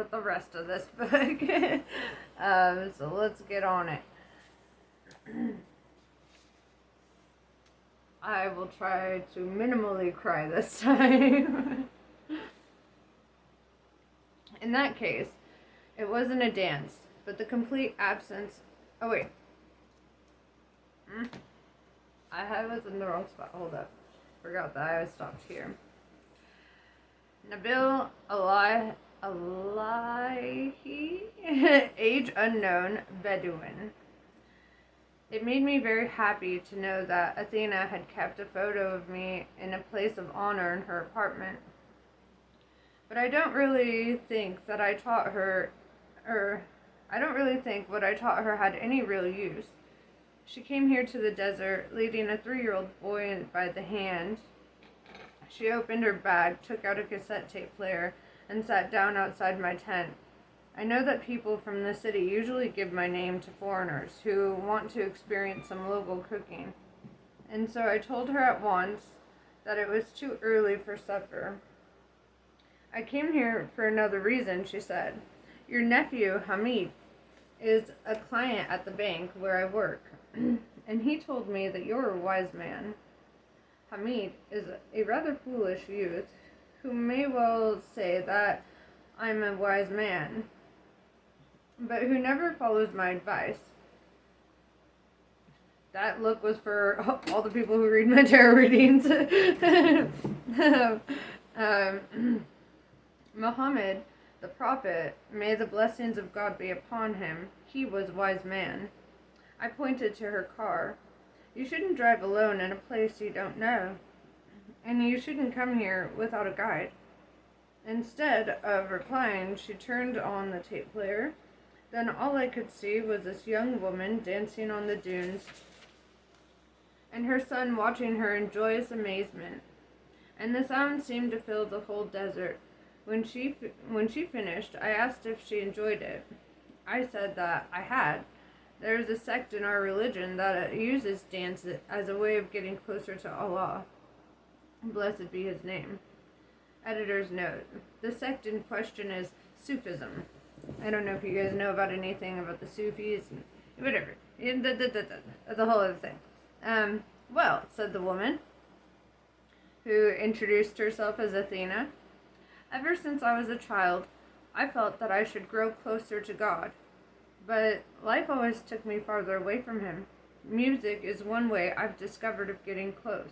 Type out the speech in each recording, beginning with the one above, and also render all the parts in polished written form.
with the rest of this book. So let's get on it. I will try to minimally cry this time. In that case, it wasn't a dance, but the complete absence. Oh, wait. I was in the wrong spot. Hold up. Forgot that I was stopped here. Nabil Alahi, age unknown, Bedouin. It made me very happy to know that Athena had kept a photo of me in a place of honor in her apartment. But I don't really think that I taught her, I don't really think what I taught her had any real use. She came here to the desert, leading a 3-year-old boy by the hand. She opened her bag, took out a cassette tape player, and sat down outside my tent. I know that people from the city usually give my name to foreigners who want to experience some local cooking. And so I told her at once that it was too early for supper. I came here for another reason, she said. Your nephew, Hamid, is a client at the bank where I work, and he told me that you're a wise man. Hamid is a rather foolish youth who may well say that I'm a wise man, but who never follows my advice. That look was for all the people who read my tarot readings. Muhammad, the prophet, may the blessings of God be upon him, he was a wise man. I pointed to her car. You shouldn't drive alone in a place you don't know, and you shouldn't come here without a guide. Instead of replying, she turned on the tape player. Then all I could see was this young woman dancing on the dunes, and her son watching her in joyous amazement. And the sound seemed to fill the whole desert. When she finished, I asked if she enjoyed it. I said that I had. There is a sect in our religion that uses dance as a way of getting closer to Allah. Blessed be his name. Editor's note. The sect in question is Sufism. I don't know if you guys know about anything about the Sufis. Whatever. That's a whole other thing. Well, said the woman, who introduced herself as Athena, ever since I was a child, I felt that I should grow closer to God. But life always took me farther away from him. Music is one way I've discovered of getting close,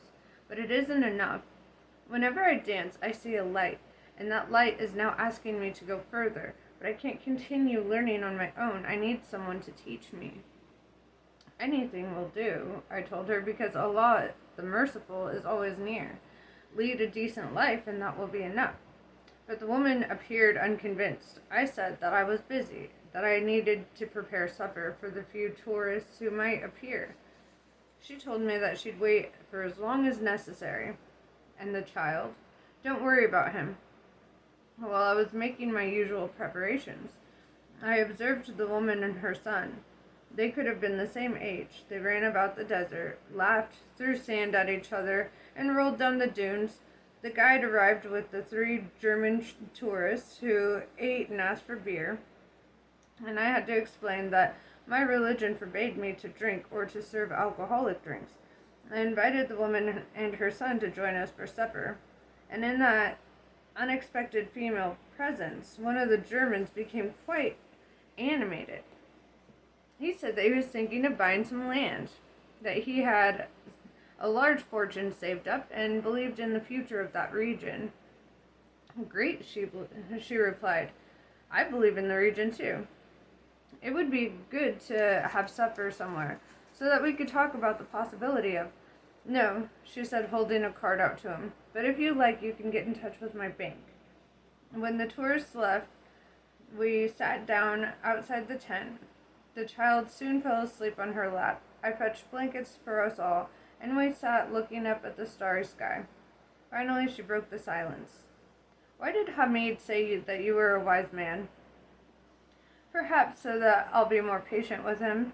but it isn't enough. Whenever I dance, I see a light, and that light is now asking me to go further, but I can't continue learning on my own. I need someone to teach me. Anything will do, I told her, because Allah, the Merciful, is always near. Lead a decent life, and that will be enough. But the woman appeared unconvinced. I said that I was busy, that I needed to prepare supper for the few tourists who might appear. She told me that she'd wait for as long as necessary. And the child? Don't worry about him. While I was making my usual preparations, I observed the woman and her son. They could have been the same age. They ran about the desert, laughed, threw sand at each other, and rolled down the dunes. The guide arrived with the 3 German tourists who ate and asked for beer, and I had to explain that my religion forbade me to drink or to serve alcoholic drinks. I invited the woman and her son to join us for supper, and in that unexpected female presence, one of the Germans became quite animated. He said that he was thinking of buying some land, that he had a large fortune saved up and believed in the future of that region. Great, she replied. I believe in the region too. It would be good to have supper somewhere, so that we could talk about the possibility of... No, she said, holding a card out to him, but if you like, you can get in touch with my bank. When the tourists left, we sat down outside the tent. The child soon fell asleep on her lap. I fetched blankets for us all, and we sat looking up at the starry sky. Finally, she broke the silence. Why did Hamid say that you were a wise man? Perhaps so that I'll be more patient with him.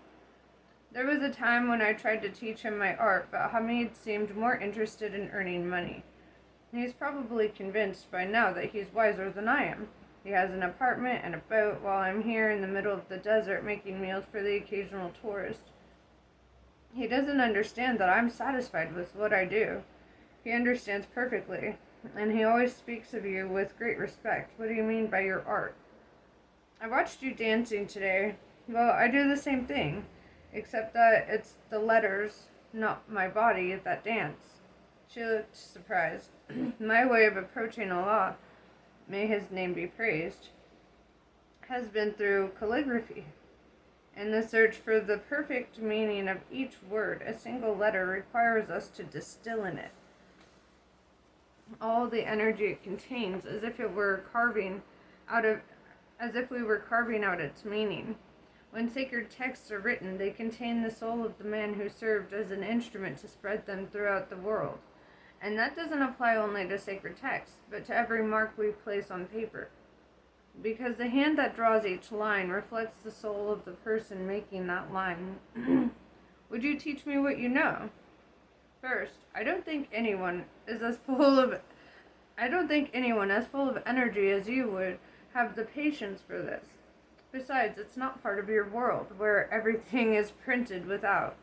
There was a time when I tried to teach him my art, but Hamid seemed more interested in earning money. He's probably convinced by now that he's wiser than I am. He has an apartment and a boat while I'm here in the middle of the desert making meals for the occasional tourist. He doesn't understand that I'm satisfied with what I do. He understands perfectly, and he always speaks of you with great respect. What do you mean by your art? I watched you dancing today. Well, I do the same thing, except that it's the letters, not my body, that dance. She looked surprised. My way of approaching Allah, may his name be praised, has been through calligraphy. In the search for the perfect meaning of each word, a single letter requires us to distill in it all the energy it contains, as if we were carving out its meaning. When sacred texts are written, they contain the soul of the man who served as an instrument to spread them throughout the world. And that doesn't apply only to sacred texts, but to every mark we place on paper. Because the hand that draws each line reflects the soul of the person making that line. Would you teach me what you know? First, I don't think anyone as full of energy as you would have the patience for this. Besides, it's not part of your world, where everything is printed without.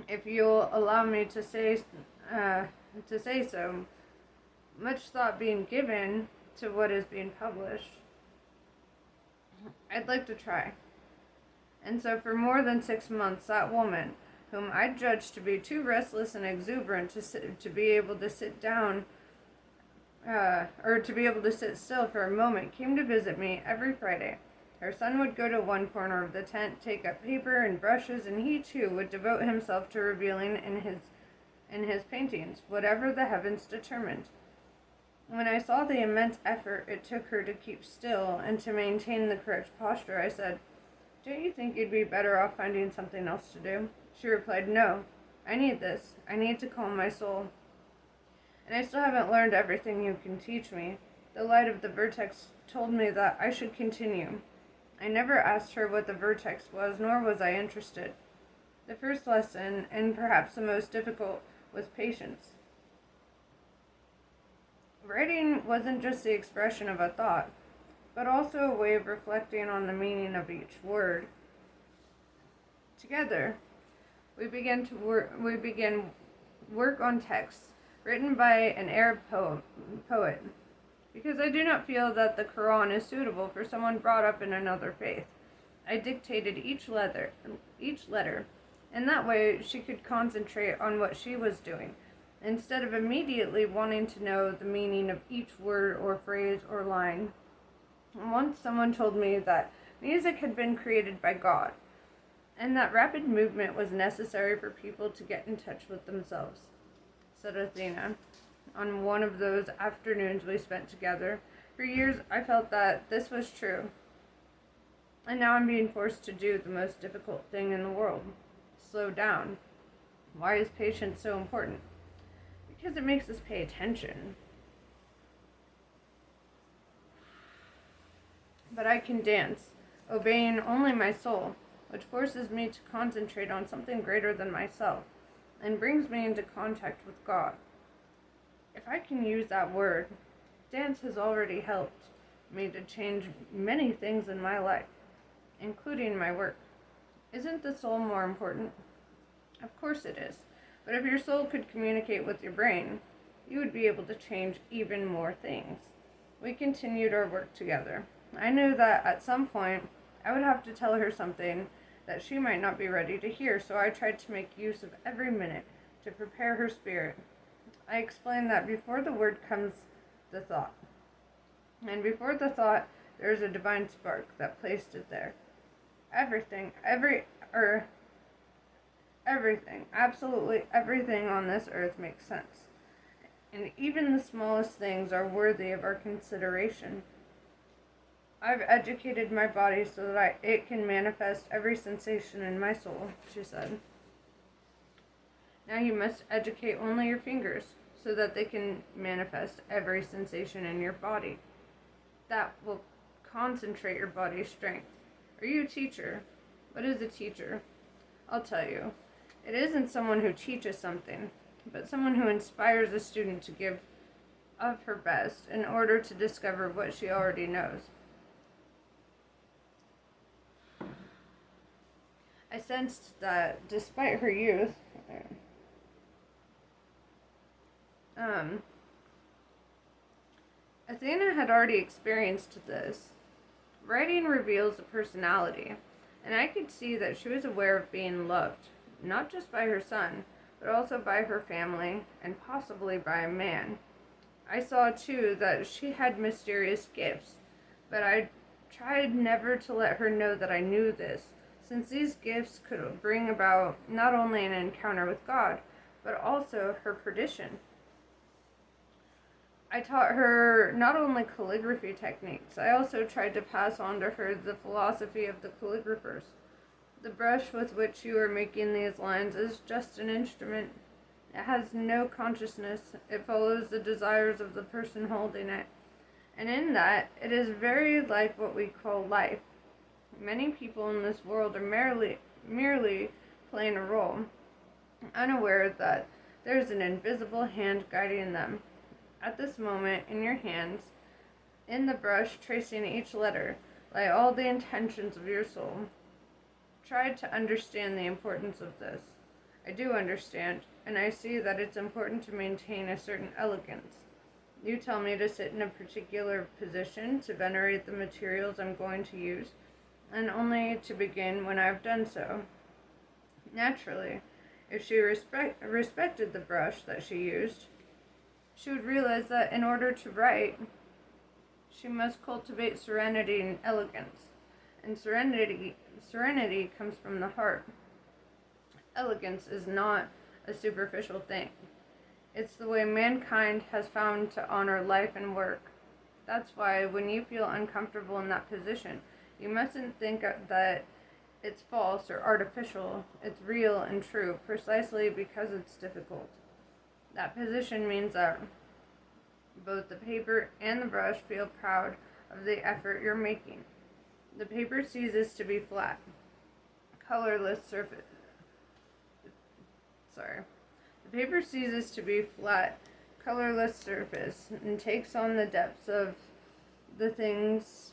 If you'll allow me to say so, much thought being given to what is being published. I'd like to try. And so for more than 6 months, that woman, whom I judged to be too restless and exuberant to be able to sit still for a moment, came to visit me every Friday. Her son would go to one corner of the tent, take up paper and brushes, and he too would devote himself to revealing in his paintings whatever the heavens determined. When I saw the immense effort it took her to keep still and to maintain the correct posture, I said, "Don't you think you'd be better off finding something else to do?" She replied, "No, I need this. I need to calm my soul. And I still haven't learned everything you can teach me. The light of the vertex told me that I should continue." I never asked her what the vertex was, nor was I interested. The first lesson, and perhaps the most difficult, was patience. Writing wasn't just the expression of a thought, but also a way of reflecting on the meaning of each word. Together, we began work on texts written by an Arab poet, because I do not feel that the Quran is suitable for someone brought up in another faith. I dictated each letter, and that way she could concentrate on what she was doing, instead of immediately wanting to know the meaning of each word or phrase or line. Once someone told me that music had been created by God, and that rapid movement was necessary for people to get in touch with themselves, said Athena. On one of those afternoons we spent together. For years I felt that this was true, and now I'm being forced to do the most difficult thing in the world: slow down. Why is patience so important? Because it makes us pay attention. But I can dance, obeying only my soul, which forces me to concentrate on something greater than myself, and brings me into contact with God. If I can use that word, dance has already helped me to change many things in my life, including my work. Isn't the soul more important? Of course it is. But if your soul could communicate with your brain, you would be able to change even more things. We continued our work together. I knew that at some point I would have to tell her something that she might not be ready to hear, so I tried to make use of every minute to prepare her spirit. I explained that before the word comes the thought, and before the thought there is a divine spark that placed it there. Everything, absolutely everything on this earth makes sense, and even the smallest things are worthy of our consideration. I've educated my body so that it can manifest every sensation in my soul, she said. Now you must educate only your fingers so that they can manifest every sensation in your body. That will concentrate your body's strength. Are you a teacher? What is a teacher? I'll tell you. It isn't someone who teaches something, but someone who inspires a student to give of her best in order to discover what she already knows. I sensed that despite her youth, Athena had already experienced this. Writing reveals a personality, and I could see that she was aware of being loved, not just by her son, but also by her family, and possibly by a man. I saw, too, that she had mysterious gifts, but I tried never to let her know that I knew this, since these gifts could bring about not only an encounter with God, but also her perdition. I taught her not only calligraphy techniques, I also tried to pass on to her the philosophy of the calligraphers. The brush with which you are making these lines is just an instrument. It has no consciousness. It follows the desires of the person holding it. And in that, it is very like what we call life. Many people in this world are merely playing a role, unaware that there is an invisible hand guiding them. At this moment, in your hands, in the brush tracing each letter, lie all the intentions of your soul. Try to understand the importance of this. I do understand, and I see that it's important to maintain a certain elegance. You tell me to sit in a particular position to venerate the materials I'm going to use, and only to begin when I've done so. Naturally, if she respected the brush that she used, she would realize that in order to write, she must cultivate serenity and elegance. And serenity comes from the heart. Elegance is not a superficial thing. It's the way mankind has found to honor life and work. That's why when you feel uncomfortable in that position, you mustn't think that it's false or artificial. It's real and true, precisely because it's difficult. That position means that both the paper and the brush feel proud of the effort you're making. The paper ceases to be flat, colorless surface. The paper ceases to be flat, colorless surface and takes on the depths of the things.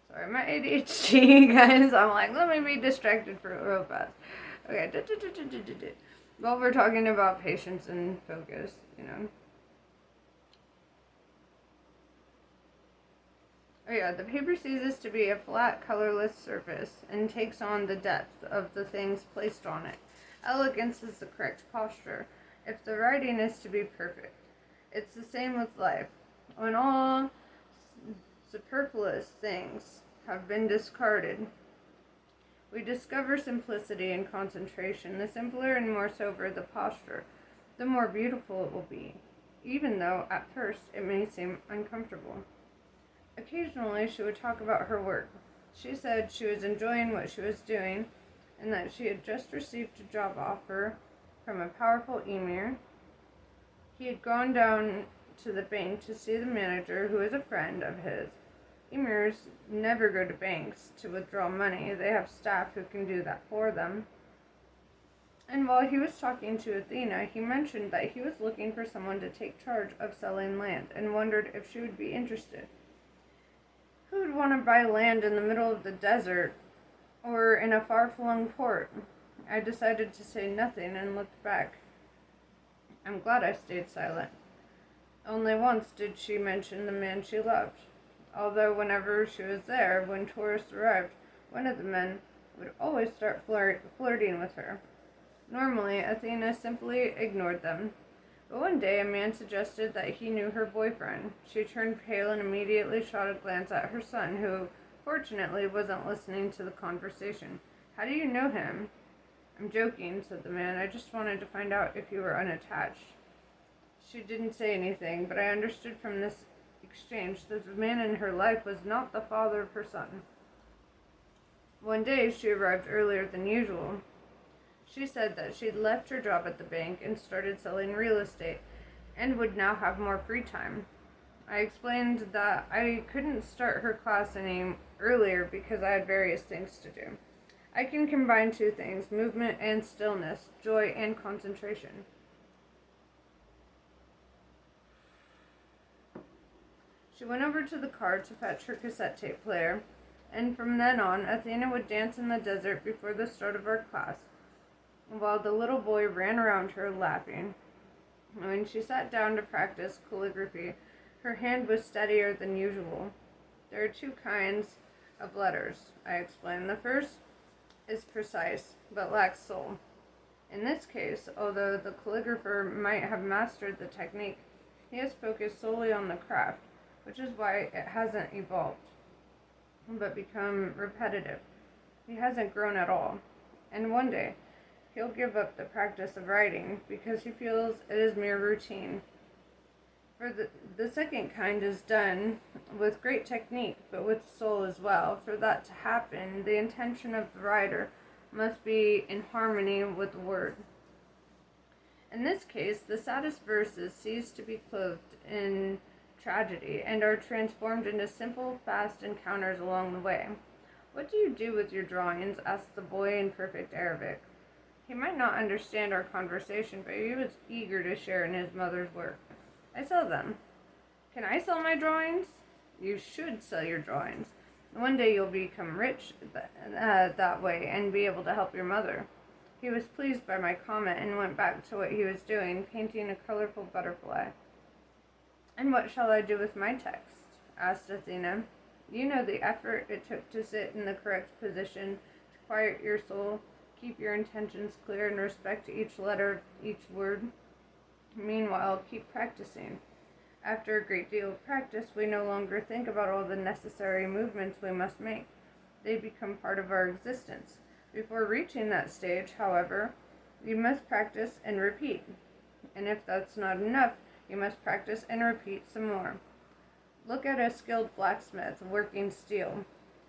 Sorry, my ADHD, guys. I'm like, let me be distracted for real fast. Okay. Well, we're talking about patience and focus, Oh yeah, the paper ceases to be a flat, colorless surface and takes on the depth of the things placed on it. Elegance is the correct posture, if the writing is to be perfect. It's the same with life. When all superfluous things have been discarded, we discover simplicity and concentration. The simpler and more sober the posture, the more beautiful it will be, even though at first it may seem uncomfortable. Occasionally she would talk about her work. She said she was enjoying what she was doing and that she had just received a job offer from a powerful emir. He had gone down to the bank to see the manager, who is a friend of his. Emirs never go to banks to withdraw money. They have staff who can do that for them. And while he was talking to Athena, he mentioned that he was looking for someone to take charge of selling land and wondered if she would be interested. Who would want to buy land in the middle of the desert or in a far-flung port? I decided to say nothing and looked back. I'm glad I stayed silent. Only once did she mention the man she loved, although whenever she was there, when tourists arrived, one of the men would always start flirting with her. Normally, Athena simply ignored them. But one day, a man suggested that he knew her boyfriend. She turned pale and immediately shot a glance at her son, who, fortunately, wasn't listening to the conversation. How do you know him? I'm joking, said the man. I just wanted to find out if you were unattached. She didn't say anything, but I understood from this exchange that the man in her life was not the father of her son. One day, she arrived earlier than usual. She said that she'd left her job at the bank and started selling real estate and would now have more free time. I explained that I couldn't start her class any earlier because I had various things to do. I can combine two things, movement and stillness, joy and concentration. She went over to the car to fetch her cassette tape player, and from then on, Athena would dance in the desert before the start of our class, while the little boy ran around her laughing. When she sat down to practice calligraphy, her hand was steadier than usual. There are two kinds of letters, I explained. The first is precise, but lacks soul. In this case, although the calligrapher might have mastered the technique, he has focused solely on the craft, which is why it hasn't evolved, but become repetitive. He hasn't grown at all, and one day he'll give up the practice of writing because he feels it is mere routine. For the second kind is done with great technique, but with soul as well. For that to happen, the intention of the writer must be in harmony with the word. In this case, the saddest verses cease to be clothed in tragedy and are transformed into simple, fast encounters along the way. "What do you do with your drawings?" asked the boy in perfect Arabic. He might not understand our conversation, but he was eager to share in his mother's work. "I sell them." "Can I sell my drawings?" "You should sell your drawings. One day you'll become rich that way and be able to help your mother." He was pleased by my comment and went back to what he was doing, painting a colorful butterfly. "And what shall I do with my text?" asked Athena. "You know the effort it took to sit in the correct position, to quiet your soul, keep your intentions clear, and respect each letter, each word. Meanwhile, keep practicing. After a great deal of practice, we no longer think about all the necessary movements we must make. They become part of our existence. Before reaching that stage, however, you must practice and repeat. And if that's not enough, you must practice and repeat some more. Look at a skilled blacksmith working steel.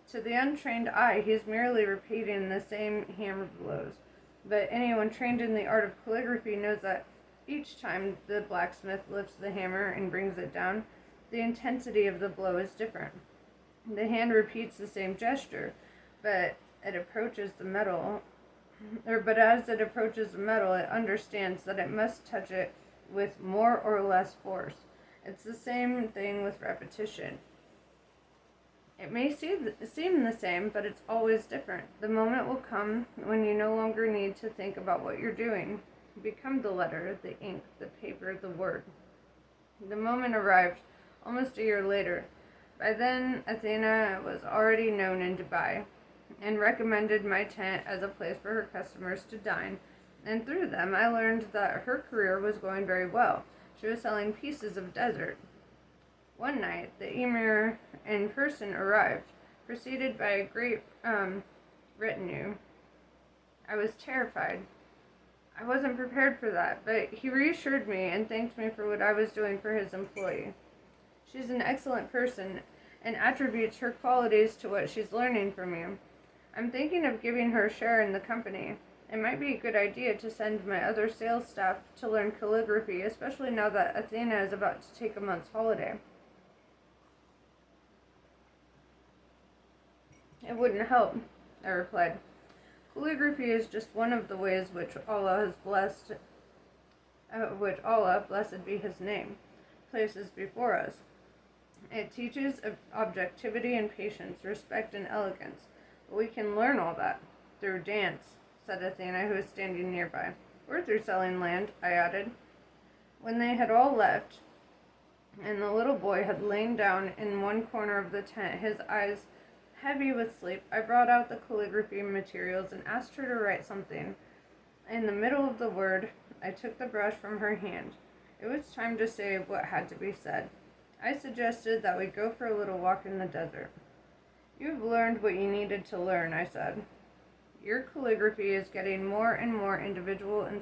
To the untrained eye, he is merely repeating the same hammer blows. But anyone trained in the art of calligraphy knows that each time the blacksmith lifts the hammer and brings it down, the intensity of the blow is different. The hand repeats the same gesture, but as it approaches the metal, it understands that it must touch it with more or less force. It's the same thing with repetition. It may seem the same, but it's always different. The moment will come when you no longer need to think about what you're doing. Become the letter, the ink, the paper, the word. The moment arrived almost a year later. By then, Athena was already known in Dubai and recommended my tent as a place for her customers to dine, and through them I learned that her career was going very well. She was selling pieces of desert. One night, the emir in person arrived, preceded by a great retinue. I was terrified. I wasn't prepared for that, but he reassured me and thanked me for what I was doing for his employee. She's an excellent person and attributes her qualities to what she's learning from you. I'm thinking of giving her a share in the company. It might be a good idea to send my other sales staff to learn calligraphy, especially now that Athena is about to take a month's holiday. It wouldn't help, I replied. Calligraphy is just one of the ways which Allah, blessed be his name, places before us. It teaches objectivity and patience, respect and elegance. But we can learn all that through dance, said Athena, who was standing nearby. Or through selling land, I added. When they had all left, and the little boy had lain down in one corner of the tent, his eyes heavy with sleep, I brought out the calligraphy materials and asked her to write something. In the middle of the word, I took the brush from her hand. It was time to say what had to be said. I suggested that we go for a little walk in the desert. You've learned what you needed to learn, I said. Your calligraphy is getting more and more individual and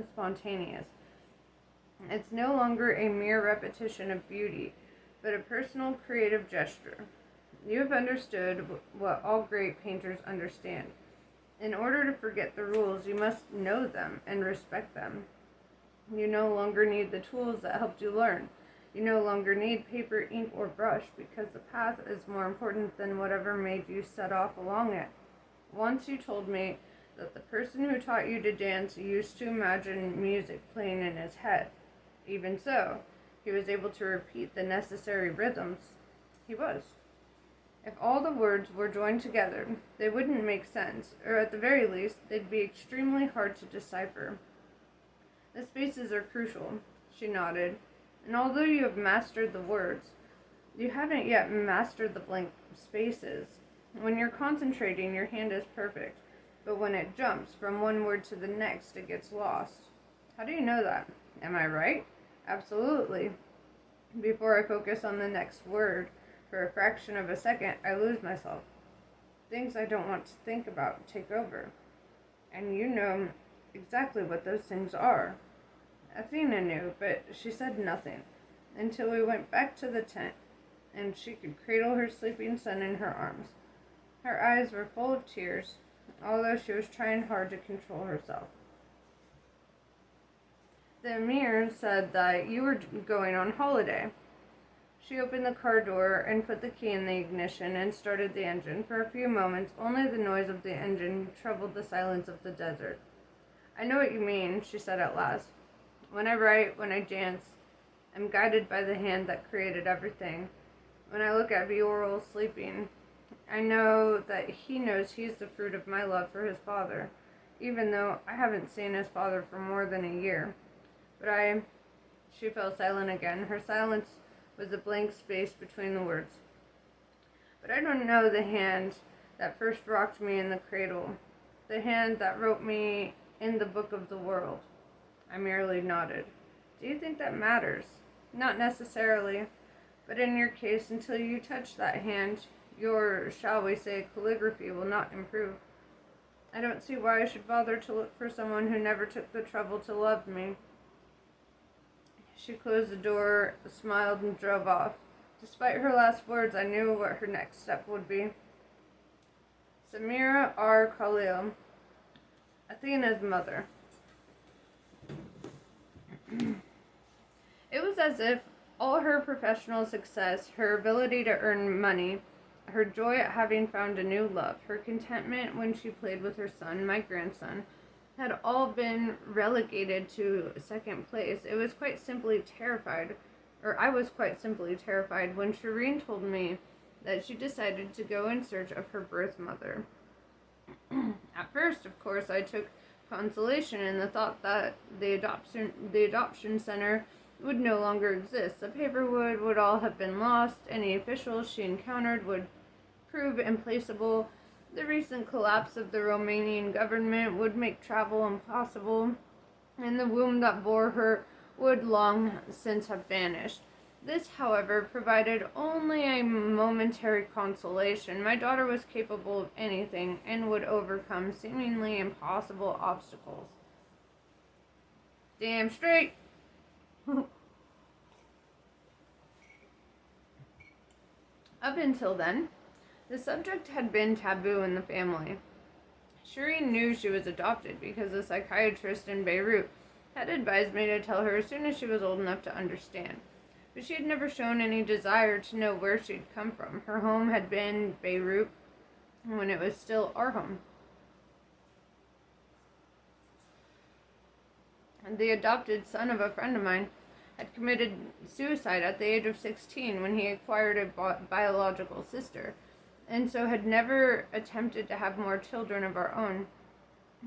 spontaneous. It's no longer a mere repetition of beauty, but a personal creative gesture. You have understood what all great painters understand. In order to forget the rules, you must know them and respect them. You no longer need the tools that helped you learn. You no longer need paper, ink, or brush, because the path is more important than whatever made you set off along it. Once you told me that the person who taught you to dance used to imagine music playing in his head. Even so, He was able to repeat the necessary rhythms. He was. If all the words were joined together, they wouldn't make sense, or at the very least, they'd be extremely hard to decipher. The spaces are crucial, she nodded, and although you have mastered the words, you haven't yet mastered the blank spaces. When you're concentrating, your hand is perfect, but when it jumps from one word to the next, it gets lost. How do you know that? Am I right? Absolutely. Before I focus on the next word, for a fraction of a second, I lose myself. Things I don't want to think about take over. And you know exactly what those things are. Athena knew, but she said nothing until we went back to the tent, and she could cradle her sleeping son in her arms. Her eyes were full of tears, although she was trying hard to control herself. The emir said that you were going on holiday. She opened the car door and put the key in the ignition and started the engine. For a few moments, only the noise of the engine troubled the silence of the desert. I know what you mean, she said at last. When I write, when I dance, I'm guided by the hand that created everything. When I look at Bioral sleeping, I know that he knows he's the fruit of my love for his father, even though I haven't seen his father for more than a year. But she fell silent again. Her silence was a blank space between the words. But I don't know the hand that first rocked me in the cradle, the hand that wrote me in the book of the world. I merely nodded. Do you think that matters? Not necessarily, but in your case, until you touch that hand, your, shall we say, calligraphy will not improve. I don't see why I should bother to look for someone who never took the trouble to love me. She closed the door, smiled, and drove off. Despite her last words, I knew what her next step would be. Samira R. Khalil, Athena's mother. It was as if all her professional success, her ability to earn money, her joy at having found a new love, her contentment when she played with her son, my grandson, had all been relegated to second place. I was quite simply terrified when Shireen told me that she decided to go in search of her birth mother. At first, of course, I took consolation in the thought that the adoption center would no longer exist. The paperwork would all have been lost. Any officials she encountered would prove implaceable. The recent collapse of the Romanian government would make travel impossible, and the womb that bore her would long since have vanished. This, however, provided only a momentary consolation. My daughter was capable of anything and would overcome seemingly impossible obstacles. Damn straight! Up until then, the subject had been taboo in the family. Shireen knew she was adopted because a psychiatrist in Beirut had advised me to tell her as soon as she was old enough to understand. But she had never shown any desire to know where she'd come from. Her home had been Beirut when it was still our home. And the adopted son of a friend of mine had committed suicide at the age of 16 when he acquired a biological sister, and so had never attempted to have more children of our own.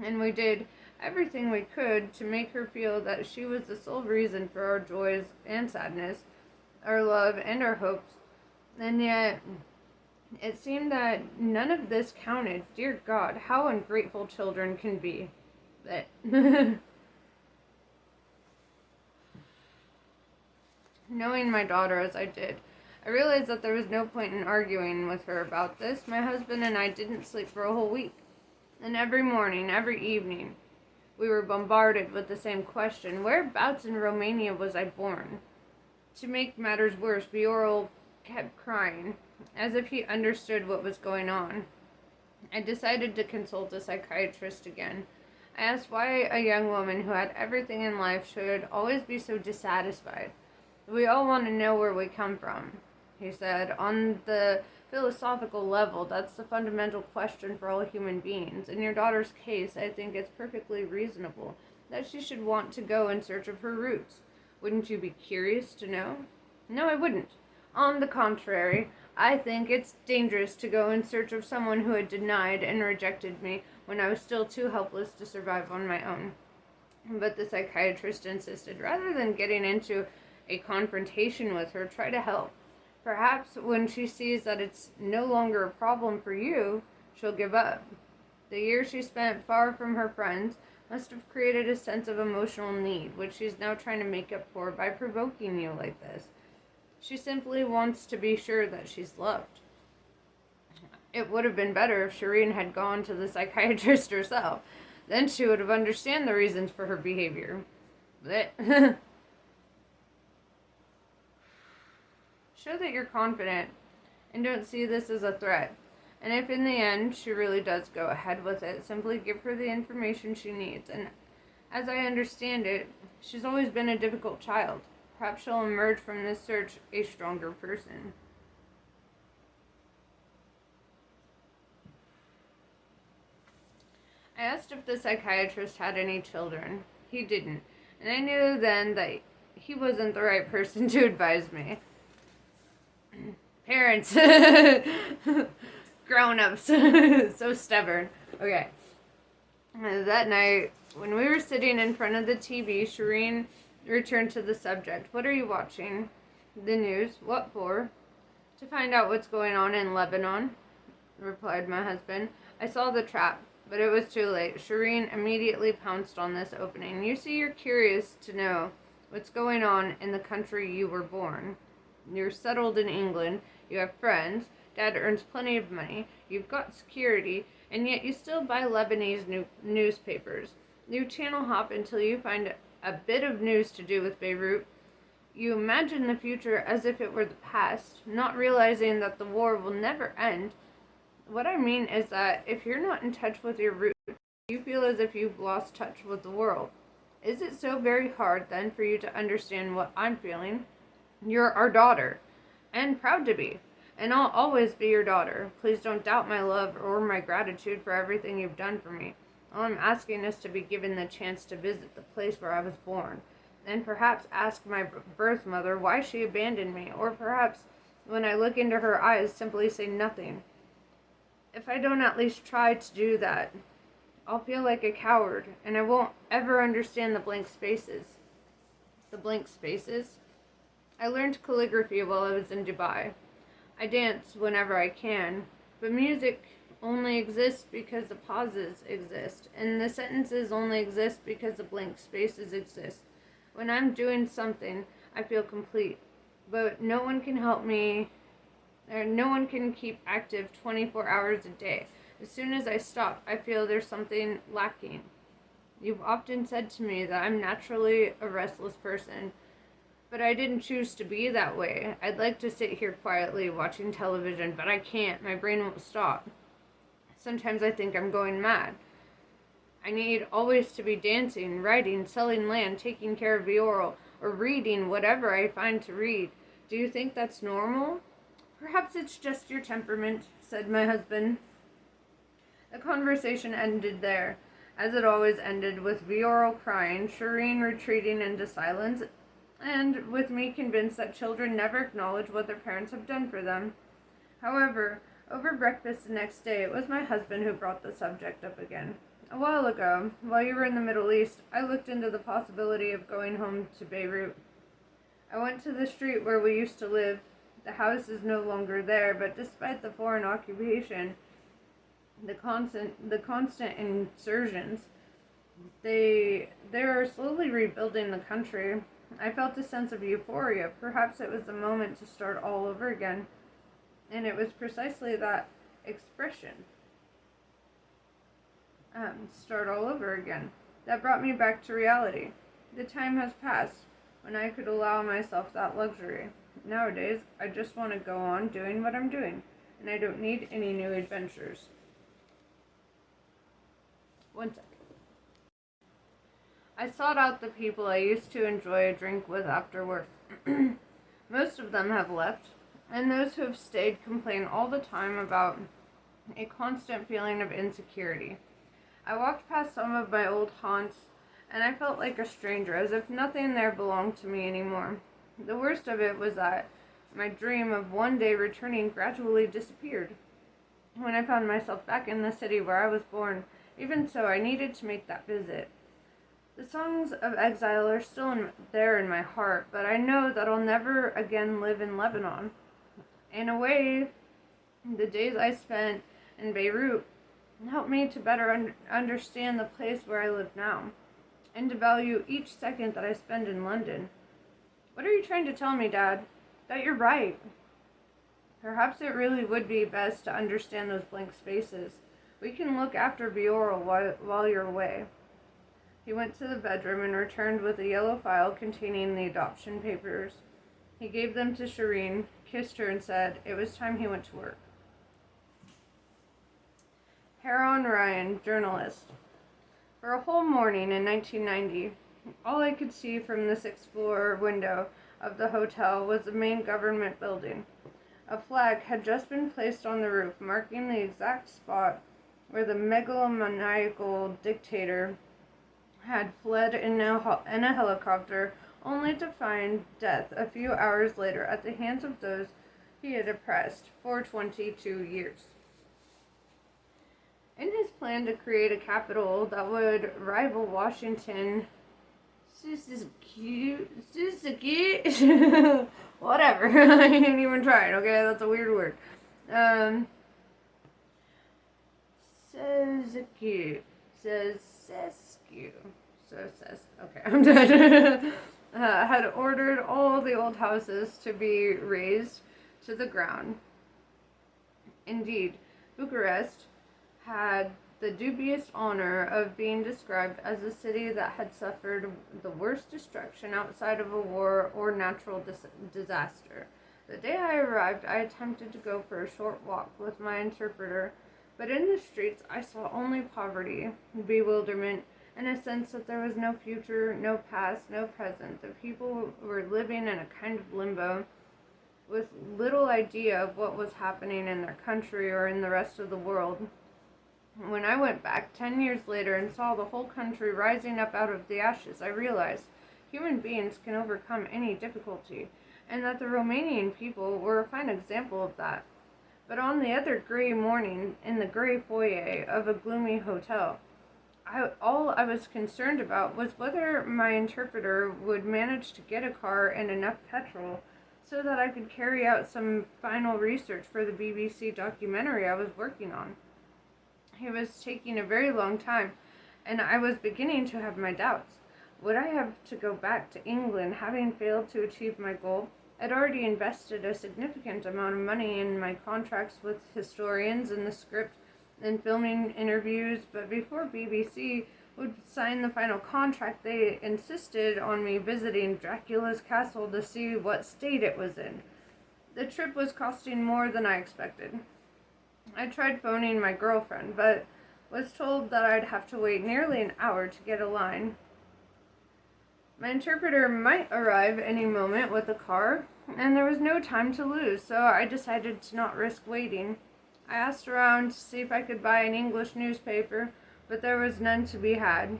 And we did everything we could to make her feel that she was the sole reason for our joys and sadness, our love and our hopes. And yet, it seemed that none of this counted. Dear God, how ungrateful children can be. But knowing my daughter as I did, I realized that there was no point in arguing with her about this. My husband and I didn't sleep for a whole week. And every morning, every evening, we were bombarded with the same question: whereabouts in Romania was I born? To make matters worse, Bioral kept crying, as if he understood what was going on. I decided to consult a psychiatrist again. I asked why a young woman who had everything in life should always be so dissatisfied. We all want to know where we come from, he said. On the philosophical level, that's the fundamental question for all human beings. In your daughter's case, I think it's perfectly reasonable that she should want to go in search of her roots. Wouldn't you be curious to know? No, I wouldn't. On the contrary, I think it's dangerous to go in search of someone who had denied and rejected me when I was still too helpless to survive on my own. But the psychiatrist insisted, rather than getting into a confrontation with her, try to help. Perhaps when she sees that it's no longer a problem for you, she'll give up. The years she spent far from her friends must have created a sense of emotional need, which she's now trying to make up for by provoking you like this. She simply wants to be sure that she's loved. It would have been better if Shireen had gone to the psychiatrist herself. Then she would have understood the reasons for her behavior. Show that you're confident and don't see this as a threat. And if in the end she really does go ahead with it, simply give her the information she needs. And as I understand it, she's always been a difficult child. Perhaps she'll emerge from this search a stronger person. I asked if the psychiatrist had any children. He didn't, and I knew then that he wasn't the right person to advise me. Parents. Grown-ups. So stubborn. Okay. That night, when we were sitting in front of the TV, Shireen returned to the subject. What are you watching? The news. What for? To find out what's going on in Lebanon, replied my husband. I saw the trap, but it was too late. Shireen immediately pounced on this opening. You see, you're curious to know what's going on in the country you were born. You're settled in England. You have friends. Dad earns plenty of money. You've got security, and yet you still buy Lebanese newspapers. You channel hop until you find a bit of news to do with Beirut. You imagine the future as if it were the past, not realizing that the war will never end. What I mean is that if you're not in touch with your roots, you feel as if you've lost touch with the world. Is it so very hard, then, for you to understand what I'm feeling? You're our daughter, and proud to be. And I'll always be your daughter. Please don't doubt my love or my gratitude for everything you've done for me. All I'm asking is to be given the chance to visit the place where I was born, and perhaps ask my birth mother why she abandoned me, or perhaps, when I look into her eyes, simply say nothing. If I don't at least try to do that, I'll feel like a coward, and I won't ever understand the blank spaces. The blank spaces? I learned calligraphy while I was in Dubai. I dance whenever I can, but music only exists because the pauses exist, and the sentences only exist because the blank spaces exist. When I'm doing something, I feel complete, but no one can help me, or no one can keep active 24 hours a day. As soon as I stop, I feel there's something lacking. You've often said to me that I'm naturally a restless person, but I didn't choose to be that way. I'd like to sit here quietly watching television, but I can't. My brain won't stop. Sometimes I think I'm going mad. I need always to be dancing, writing, selling land, taking care of Vioral, or reading whatever I find to read. Do you think that's normal? Perhaps it's just your temperament, said my husband. The conversation ended there, as it always ended, with Vioral crying, Shireen retreating into silence, and with me convinced that children never acknowledge what their parents have done for them. However, over breakfast the next day, it was my husband who brought the subject up again. A while ago, while you were in the Middle East, I looked into the possibility of going home to Beirut. I went to the street where we used to live. The house is no longer there, but despite the foreign occupation, the constant insurgents, they are slowly rebuilding the country. I felt a sense of euphoria. Perhaps it was the moment to start all over again. And it was precisely that expression, start all over again, that brought me back to reality. The time has passed when I could allow myself that luxury. Nowadays, I just want to go on doing what I'm doing, and I don't need any new adventures. One second. I sought out the people I used to enjoy a drink with after work. Most of them have left, and those who have stayed complain all the time about a constant feeling of insecurity. I walked past some of my old haunts and I felt like a stranger, as if nothing there belonged to me anymore. The worst of it was that my dream of one day returning gradually disappeared. When I found myself back in the city where I was born, even so, I needed to make that visit. The songs of exile are still there in my heart, but I know that I'll never again live in Lebanon. In a way, the days I spent in Beirut helped me to better understand the place where I live now, and to value each second that I spend in London. What are you trying to tell me, Dad? That you're right. Perhaps it really would be best to understand those blank spaces. We can look after Biora while you're away. He went to the bedroom and returned with a yellow file containing the adoption papers. He gave them to Shireen, kissed her, and said it was time he went to work. Heron Ryan, journalist. For a whole morning in 1990, all I could see from the sixth-floor window of the hotel was the main government building. A flag had just been placed on the roof, marking the exact spot where the megalomaniacal dictator had fled in a helicopter, only to find death a few hours later at the hands of those he had oppressed for 22 years. In his plan to create a capital that would rival Washington, whatever, I ain't even tried, okay, that's a weird word. Okay, I'm done. Had ordered all the old houses to be razed to the ground. Indeed, Bucharest had the dubious honor of being described as a city that had suffered the worst destruction outside of a war or natural disaster. The day I arrived, I attempted to go for a short walk with my interpreter, but in the streets I saw only poverty, bewilderment, and a sense that there was no future, no past, no present. The people were living in a kind of limbo, with little idea of what was happening in their country or in the rest of the world. When I went back 10 years later and saw the whole country rising up out of the ashes, I realized human beings can overcome any difficulty, and that the Romanian people were a fine example of that. But on the other gray morning, in the gray foyer of a gloomy hotel, all I was concerned about was whether my interpreter would manage to get a car and enough petrol so that I could carry out some final research for the BBC documentary I was working on. It was taking a very long time, and I was beginning to have my doubts. Would I have to go back to England, having failed to achieve my goal? I'd already invested a significant amount of money in my contracts with historians and the script and filming interviews, but before BBC would sign the final contract, they insisted on me visiting Dracula's castle to see what state it was in. The trip was costing more than I expected. I tried phoning my girlfriend, but was told that I'd have to wait nearly an hour to get a line. My interpreter might arrive any moment with a car, and there was no time to lose, so I decided to not risk waiting. I asked around to see if I could buy an English newspaper, but there was none to be had.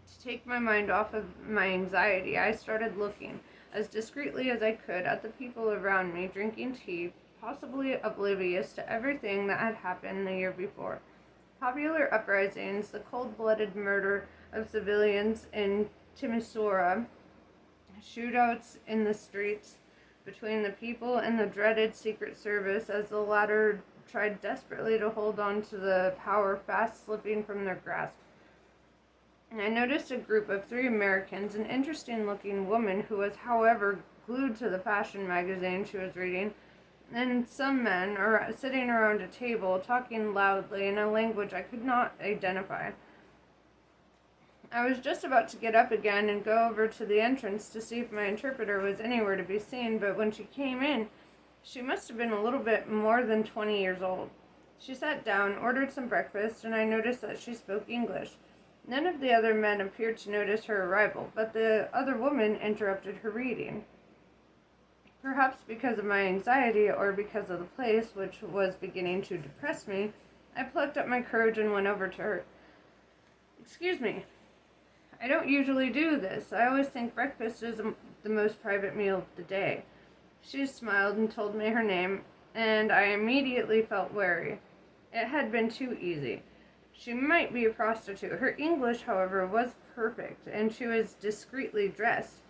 To take my mind off of my anxiety, I started looking, as discreetly as I could, at the people around me, drinking tea, possibly oblivious to everything that had happened the year before. Popular uprisings, the cold-blooded murder of civilians in Timisoara, shootouts in the streets between the people and the dreaded Secret Service as the latter tried desperately to hold on to the power fast slipping from their grasp. I noticed a group of 3 Americans, an interesting-looking woman who was, however, glued to the fashion magazine she was reading, and some men sitting around a table talking loudly in a language I could not identify. I was just about to get up again and go over to the entrance to see if my interpreter was anywhere to be seen, but when she came in, she must have been a little bit more than 20 years old. She sat down, ordered some breakfast, and I noticed that she spoke English. None of the other men appeared to notice her arrival, but the other woman interrupted her reading. Perhaps because of my anxiety or because of the place, which was beginning to depress me, I plucked up my courage and went over to her. "Excuse me, I don't usually do this. I always think breakfast is the most private meal of the day." She smiled and told me her name, and I immediately felt wary. It had been too easy. She might be a prostitute. Her English, however, was perfect, and she was discreetly dressed.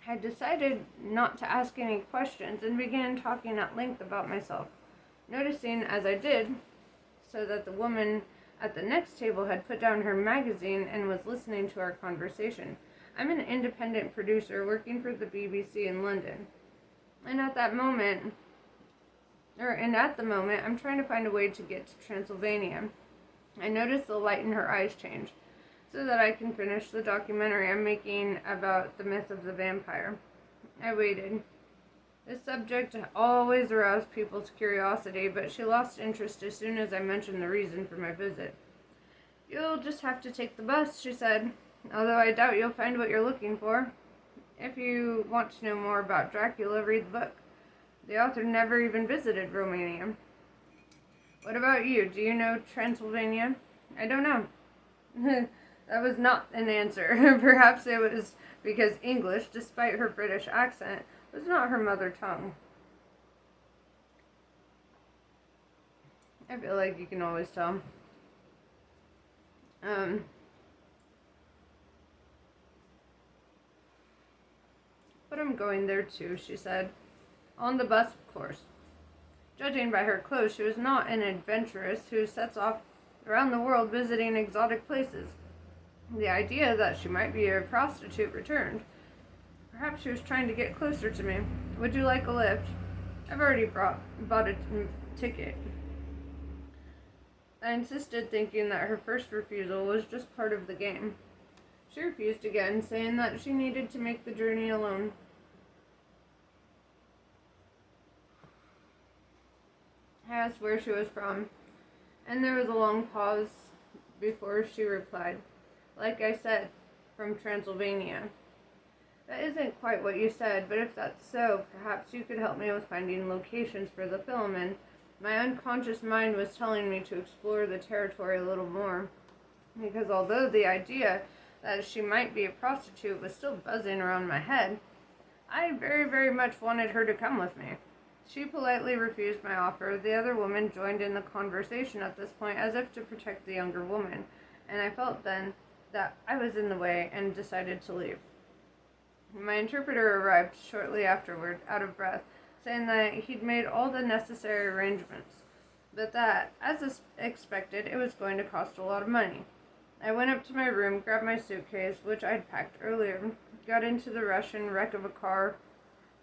I decided not to ask any questions and began talking at length about myself, noticing as I did so that the woman at the next table had put down her magazine and was listening to our conversation. I'm an independent producer working for the BBC in London. And at the moment, I'm trying to find a way to get to Transylvania. I noticed the light in her eyes change, so that I can finish the documentary I'm making about the myth of the vampire. I waited. This subject always aroused people's curiosity, but she lost interest as soon as I mentioned the reason for my visit. "You'll just have to take the bus," she said, "although I doubt you'll find what you're looking for. If you want to know more about Dracula, read the book. The author never even visited Romania." "What about you? Do you know Transylvania?" "I don't know." That was not an answer. Perhaps it was because English, despite her British accent, was not her mother tongue. I feel like you can always tell. "But I'm going there too," she said. "On the bus, of course." Judging by her clothes, she was not an adventuress who sets off around the world visiting exotic places. The idea that she might be a prostitute returned. Perhaps she was trying to get closer to me. "Would you like a lift?" "I've already bought a ticket." I insisted, thinking that her first refusal was just part of the game. She refused again, saying that she needed to make the journey alone. I asked where she was from, and there was a long pause before she replied. "Like I said, from Transylvania." "That isn't quite what you said, but if that's so, perhaps you could help me with finding locations for the film," and my unconscious mind was telling me to explore the territory a little more, because although the idea that she might be a prostitute was still buzzing around my head, I very, very much wanted her to come with me. She politely refused my offer. The other woman joined in the conversation at this point as if to protect the younger woman, and I felt then that I was in the way and decided to leave. My interpreter arrived shortly afterward, out of breath, saying that he'd made all the necessary arrangements, but that, as expected, it was going to cost a lot of money. I went up to my room, grabbed my suitcase, which I'd packed earlier, got into the Russian wreck of a car,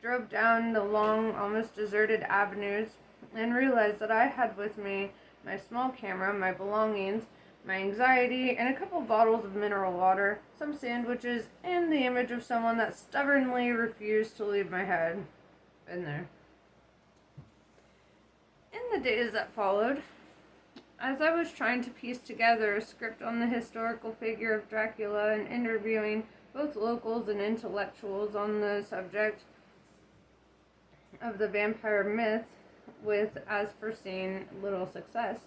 drove down the long, almost deserted avenues, and realized that I had with me my small camera, my belongings, my anxiety, and a couple bottles of mineral water, some sandwiches, and the image of someone that stubbornly refused to leave my head. Been there. In the days that followed, as I was trying to piece together a script on the historical figure of Dracula and interviewing both locals and intellectuals on the subject of the vampire myth with, as foreseen, little success,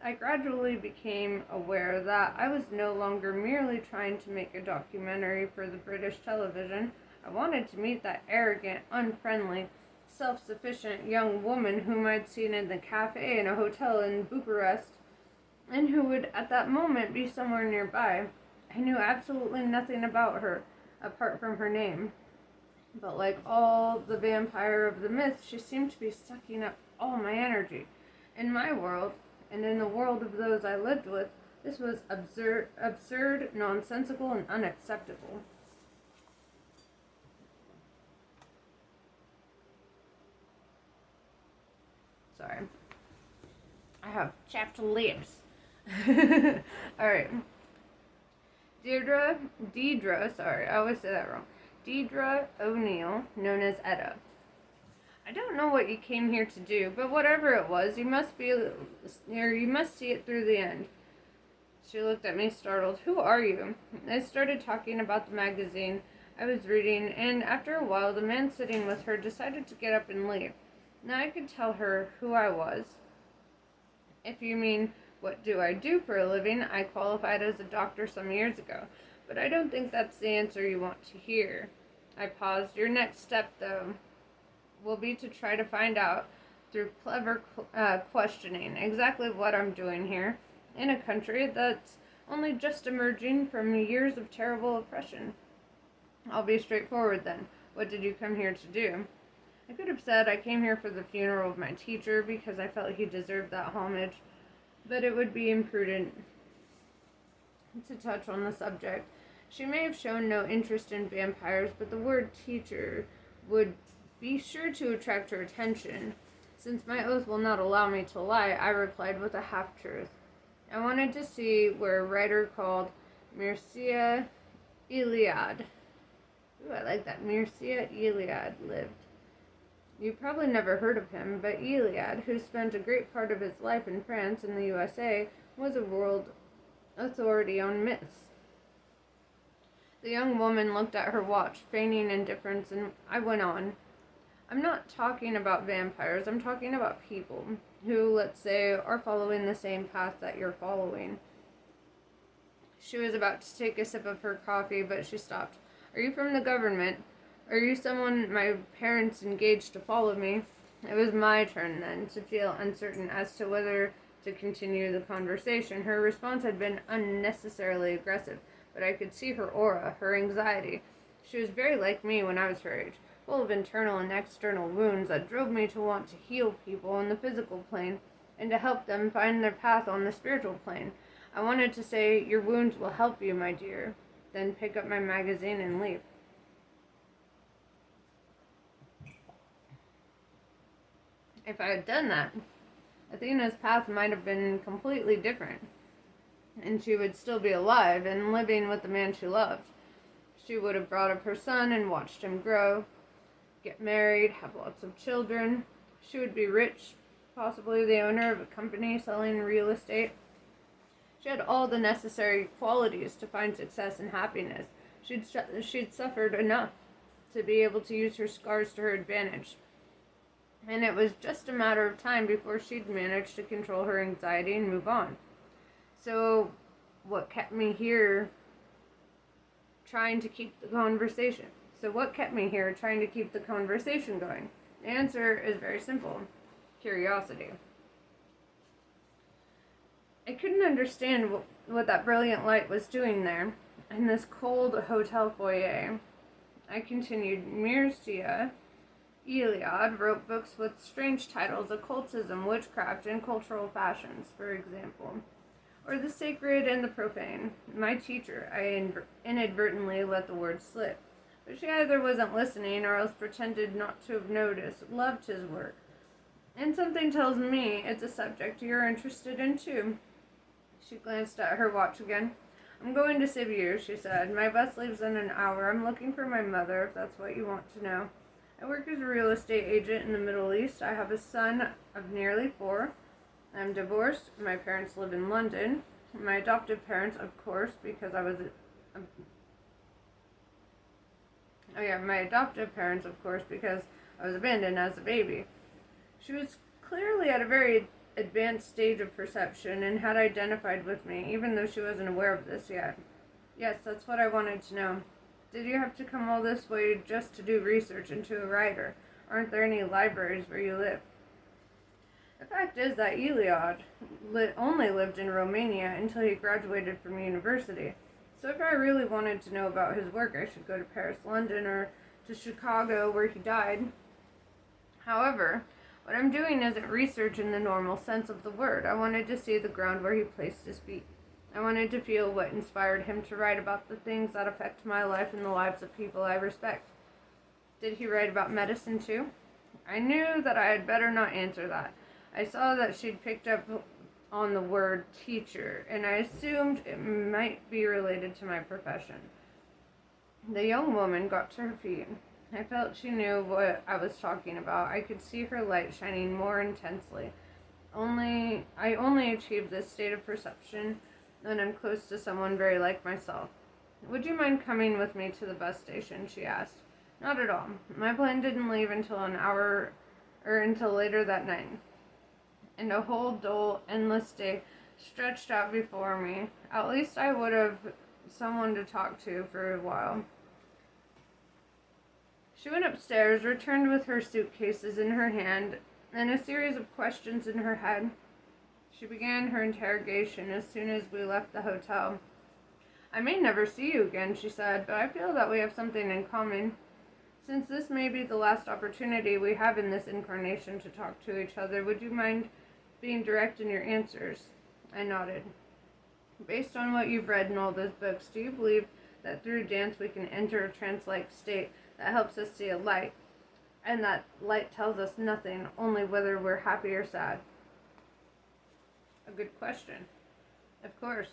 I gradually became aware that I was no longer merely trying to make a documentary for the British television. I wanted to meet that arrogant, unfriendly, self-sufficient young woman whom I'd seen in the cafe in a hotel in Bucharest, and who would at that moment be somewhere nearby. I knew absolutely nothing about her, apart from her name. But like all the vampire of the myth, she seemed to be sucking up all my energy. In my world, and in the world of those I lived with, this was absurd, nonsensical, and unacceptable. Sorry. I have chapped lips. Alright. Deidre, I always say that wrong. Deidre O'Neill, known as Etta. I don't know what you came here to do, but whatever it was, you must see it through the end. She looked at me startled. Who are you? I started talking about the magazine I was reading, and after a while, the man sitting with her decided to get up and leave. Now I could tell her who I was. If you mean, what do I do for a living, I qualified as a doctor some years ago. But I don't think that's the answer you want to hear. I paused. Your next step, though, will be to try to find out, through clever questioning, exactly what I'm doing here, in a country that's only just emerging from years of terrible oppression. I'll be straightforward then. What did you come here to do? I could have said I came here for the funeral of my teacher because I felt he deserved that homage, but it would be imprudent to touch on the subject. She may have shown no interest in vampires, but the word teacher would be sure to attract her attention. Since my oath will not allow me to lie, I replied with a half-truth. I wanted to see where a writer called Mircea Eliade. Ooh, I like that. Mircea Eliade lived. You probably never heard of him, but Eliade, who spent a great part of his life in France and the USA, was a world authority on myths. The young woman looked at her watch, feigning indifference, and I went on. I'm not talking about vampires, I'm talking about people who, let's say, are following the same path that you're following. She was about to take a sip of her coffee, but she stopped. Are you from the government? Are you someone my parents engaged to follow me? It was my turn, then, to feel uncertain as to whether to continue the conversation. Her response had been unnecessarily aggressive, but I could see her aura, her anxiety. She was very like me when I was her age, full of internal and external wounds that drove me to want to heal people on the physical plane and to help them find their path on the spiritual plane. I wanted to say, your wounds will help you, my dear, then pick up my magazine and leave. If I had done that, Athena's path might have been completely different, and she would still be alive and living with the man she loved. She would have brought up her son and watched him grow, get married, have lots of children. She would be rich, possibly the owner of a company selling real estate. She had all the necessary qualities to find success and happiness. She'd suffered enough to be able to use her scars to her advantage. And it was just a matter of time before she'd manage to control her anxiety and move on. So, what kept me here trying to keep the conversation? Going? The answer is very simple. Curiosity. I couldn't understand what that brilliant light was doing there, in this cold hotel foyer. I continued. Mircea Eliade wrote books with strange titles, occultism, witchcraft, and cultural fashions, for example, or the sacred and the profane. My teacher, I inadvertently let the word slip, but she either wasn't listening or else pretended not to have noticed, loved his work. And something tells me it's a subject you're interested in too. She glanced at her watch again. I'm going to Sibiu, she said. My bus leaves in an hour. I'm looking for my mother, if that's what you want to know. I work as a real estate agent in the Middle East. I have a son of nearly 4. I'm divorced. My parents live in London. My adoptive parents, of course, because I was abandoned as a baby. She was clearly at a very advanced stage of perception and had identified with me, even though she wasn't aware of this yet. Yes, that's what I wanted to know. Did you have to come all this way just to do research into a writer? Aren't there any libraries where you live? The fact is that Eliade only lived in Romania until he graduated from university. So if I really wanted to know about his work, I should go to Paris, London, or to Chicago, where he died. However, what I'm doing isn't research in the normal sense of the word. I wanted to see the ground where he placed his feet. I wanted to feel what inspired him to write about the things that affect my life and the lives of people I respect. Did he write about medicine too? I knew that I had better not answer that. I saw that she'd picked up on the word teacher, and I assumed it might be related to my profession. The young woman got to her feet. I felt she knew what I was talking about. I could see her light shining more intensely. I only achieved this state of perception when I'm close to someone very like myself. Would you mind coming with me to the bus station? She asked. Not at all. My plane didn't leave until until later that night. And a whole dull, endless day stretched out before me. At least I would have someone to talk to for a while. She went upstairs, returned with her suitcases in her hand and a series of questions in her head. She began her interrogation as soon as we left the hotel. I may never see you again, she said, but I feel that we have something in common. Since this may be the last opportunity we have in this incarnation to talk to each other, would you mind being direct in your answers? I nodded. Based on what you've read in all those books, do you believe that through dance we can enter a trance-like state that helps us see a light, and that light tells us nothing, only whether we're happy or sad? A good question. Of course.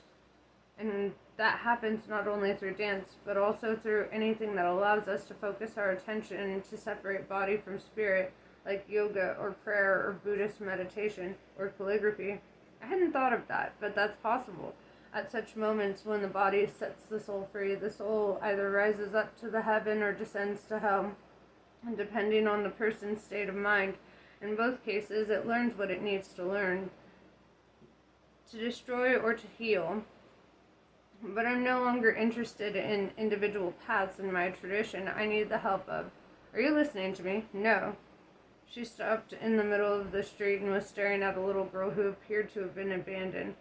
And that happens not only through dance, but also through anything that allows us to focus our attention to separate body from spirit, like yoga or prayer or Buddhist meditation or calligraphy. I hadn't thought of that, but that's possible. At such moments when the body sets the soul free, the soul either rises up to the heaven or descends to hell, and depending on the person's state of mind. In both cases, it learns what it needs to learn, to destroy or to heal. But I'm no longer interested in individual paths in my tradition. I need the help of... Are you listening to me? No. She stopped in the middle of the street and was staring at a little girl who appeared to have been abandoned.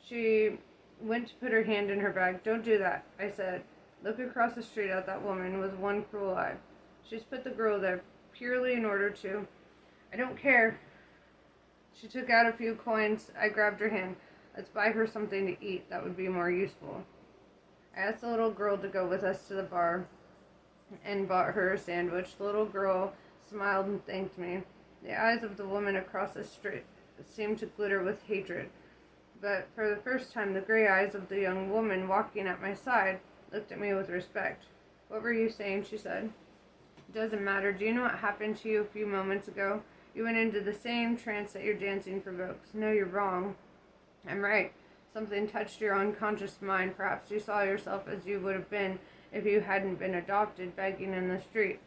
She went to put her hand in her bag. Don't do that, I said. Look across the street at that woman with one cruel eye. She's put the girl there purely in order to... I don't care. She took out a few coins. I grabbed her hand. Let's buy her something to eat that would be more useful. I asked the little girl to go with us to the bar and bought her a sandwich. The little girl smiled and thanked me. The eyes of the woman across the street seemed to glitter with hatred. But for the first time, the gray eyes of the young woman walking at my side looked at me with respect. What were you saying? She said. It doesn't matter. Do you know what happened to you a few moments ago? You went into the same trance that your dancing provokes. No, you're wrong. I'm right. Something touched your unconscious mind. Perhaps you saw yourself as you would have been if you hadn't been adopted, begging in the street.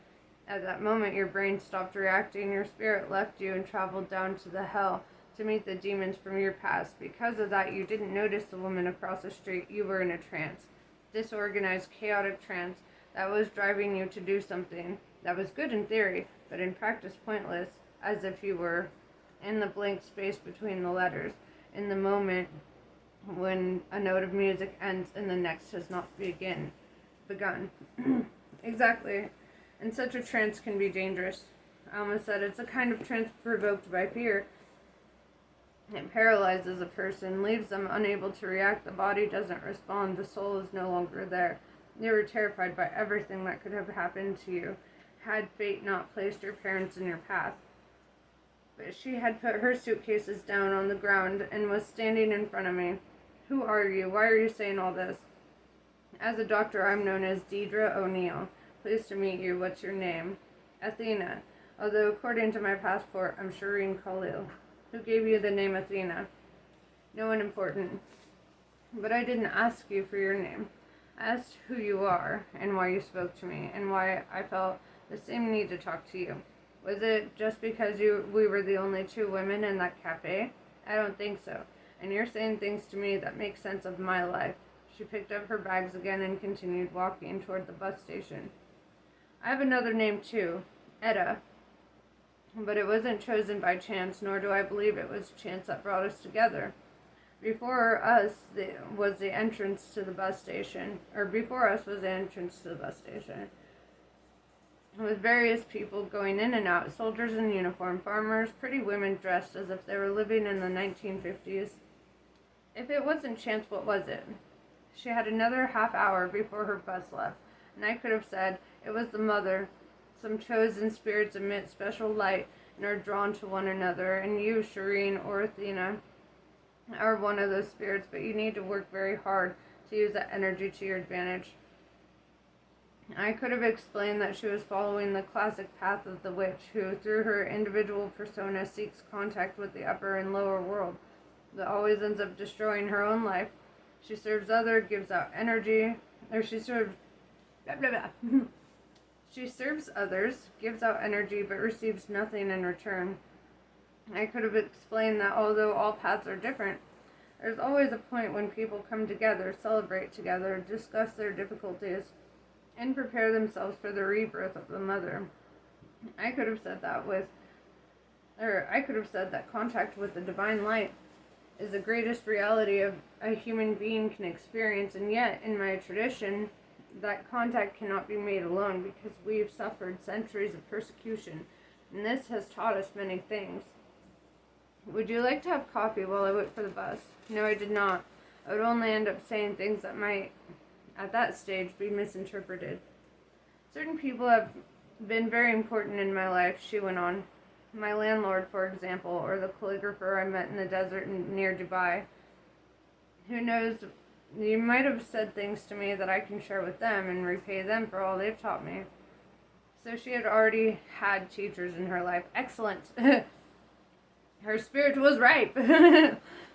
At that moment, your brain stopped reacting. Your spirit left you and traveled down to the hell to meet the demons from your past. Because of that, you didn't notice the woman across the street. You were in a trance. Disorganized, chaotic trance that was driving you to do something that was good in theory, but in practice pointless, as if you were in the blank space between the letters, in the moment when a note of music ends and the next has not begun. Exactly. And such a trance can be dangerous. I almost said it's a kind of trance provoked by fear. It paralyzes a person, leaves them unable to react. The body doesn't respond. The soul is no longer there. You were terrified by everything that could have happened to you had fate not placed your parents in your path. But she had put her suitcases down on the ground and was standing in front of me. Who are you? Why are you saying all this? As a doctor, I'm known as Deidre O'Neill. Pleased to meet you. What's your name? Athena. Although according to my passport, I'm Shireen Khalil. Who gave you the name Athena? No one important. But I didn't ask you for your name. I asked who you are and why you spoke to me and why I felt the same need to talk to you. Was it just because we were the only two women in that cafe? I don't think so. And you're saying things to me that make sense of my life. She picked up her bags again and continued walking toward the bus station. I have another name too, Etta. But it wasn't chosen by chance, nor do I believe it was chance that brought us together. Before us was the entrance to the bus station, with various people going in and out, soldiers in uniform, farmers, pretty women dressed as if they were living in the 1950s. If it wasn't chance, what was it? She had another half hour before her bus left, and I could have said it was the mother. Some chosen spirits emit special light and are drawn to one another, and you, Shireen or Athena, are one of those spirits, but you need to work very hard to use that energy to your advantage. I could have explained that she was following the classic path of the witch, who, through her individual persona, seeks contact with the upper and lower world, but always ends up destroying her own life. She serves others, gives out energy, she serves others, gives out energy, but receives nothing in return. I could have explained that although all paths are different, There's always a point when people come together, celebrate together, discuss their difficulties, and prepare themselves for the rebirth of the mother. I could have said that contact with the divine light is the greatest reality of a human being can experience, and yet, in my tradition, that contact cannot be made alone because we've suffered centuries of persecution, and this has taught us many things. Would you like to have coffee while I wait for the bus? No, I did not. I would only end up saying things that might, at that stage, be misinterpreted. Certain people have been very important in my life, she went on. My landlord, for example, or the calligrapher I met in the desert near Dubai. Who knows, you might have said things to me that I can share with them and repay them for all they've taught me. So she had already had teachers in her life. Excellent. Her spirit was ripe.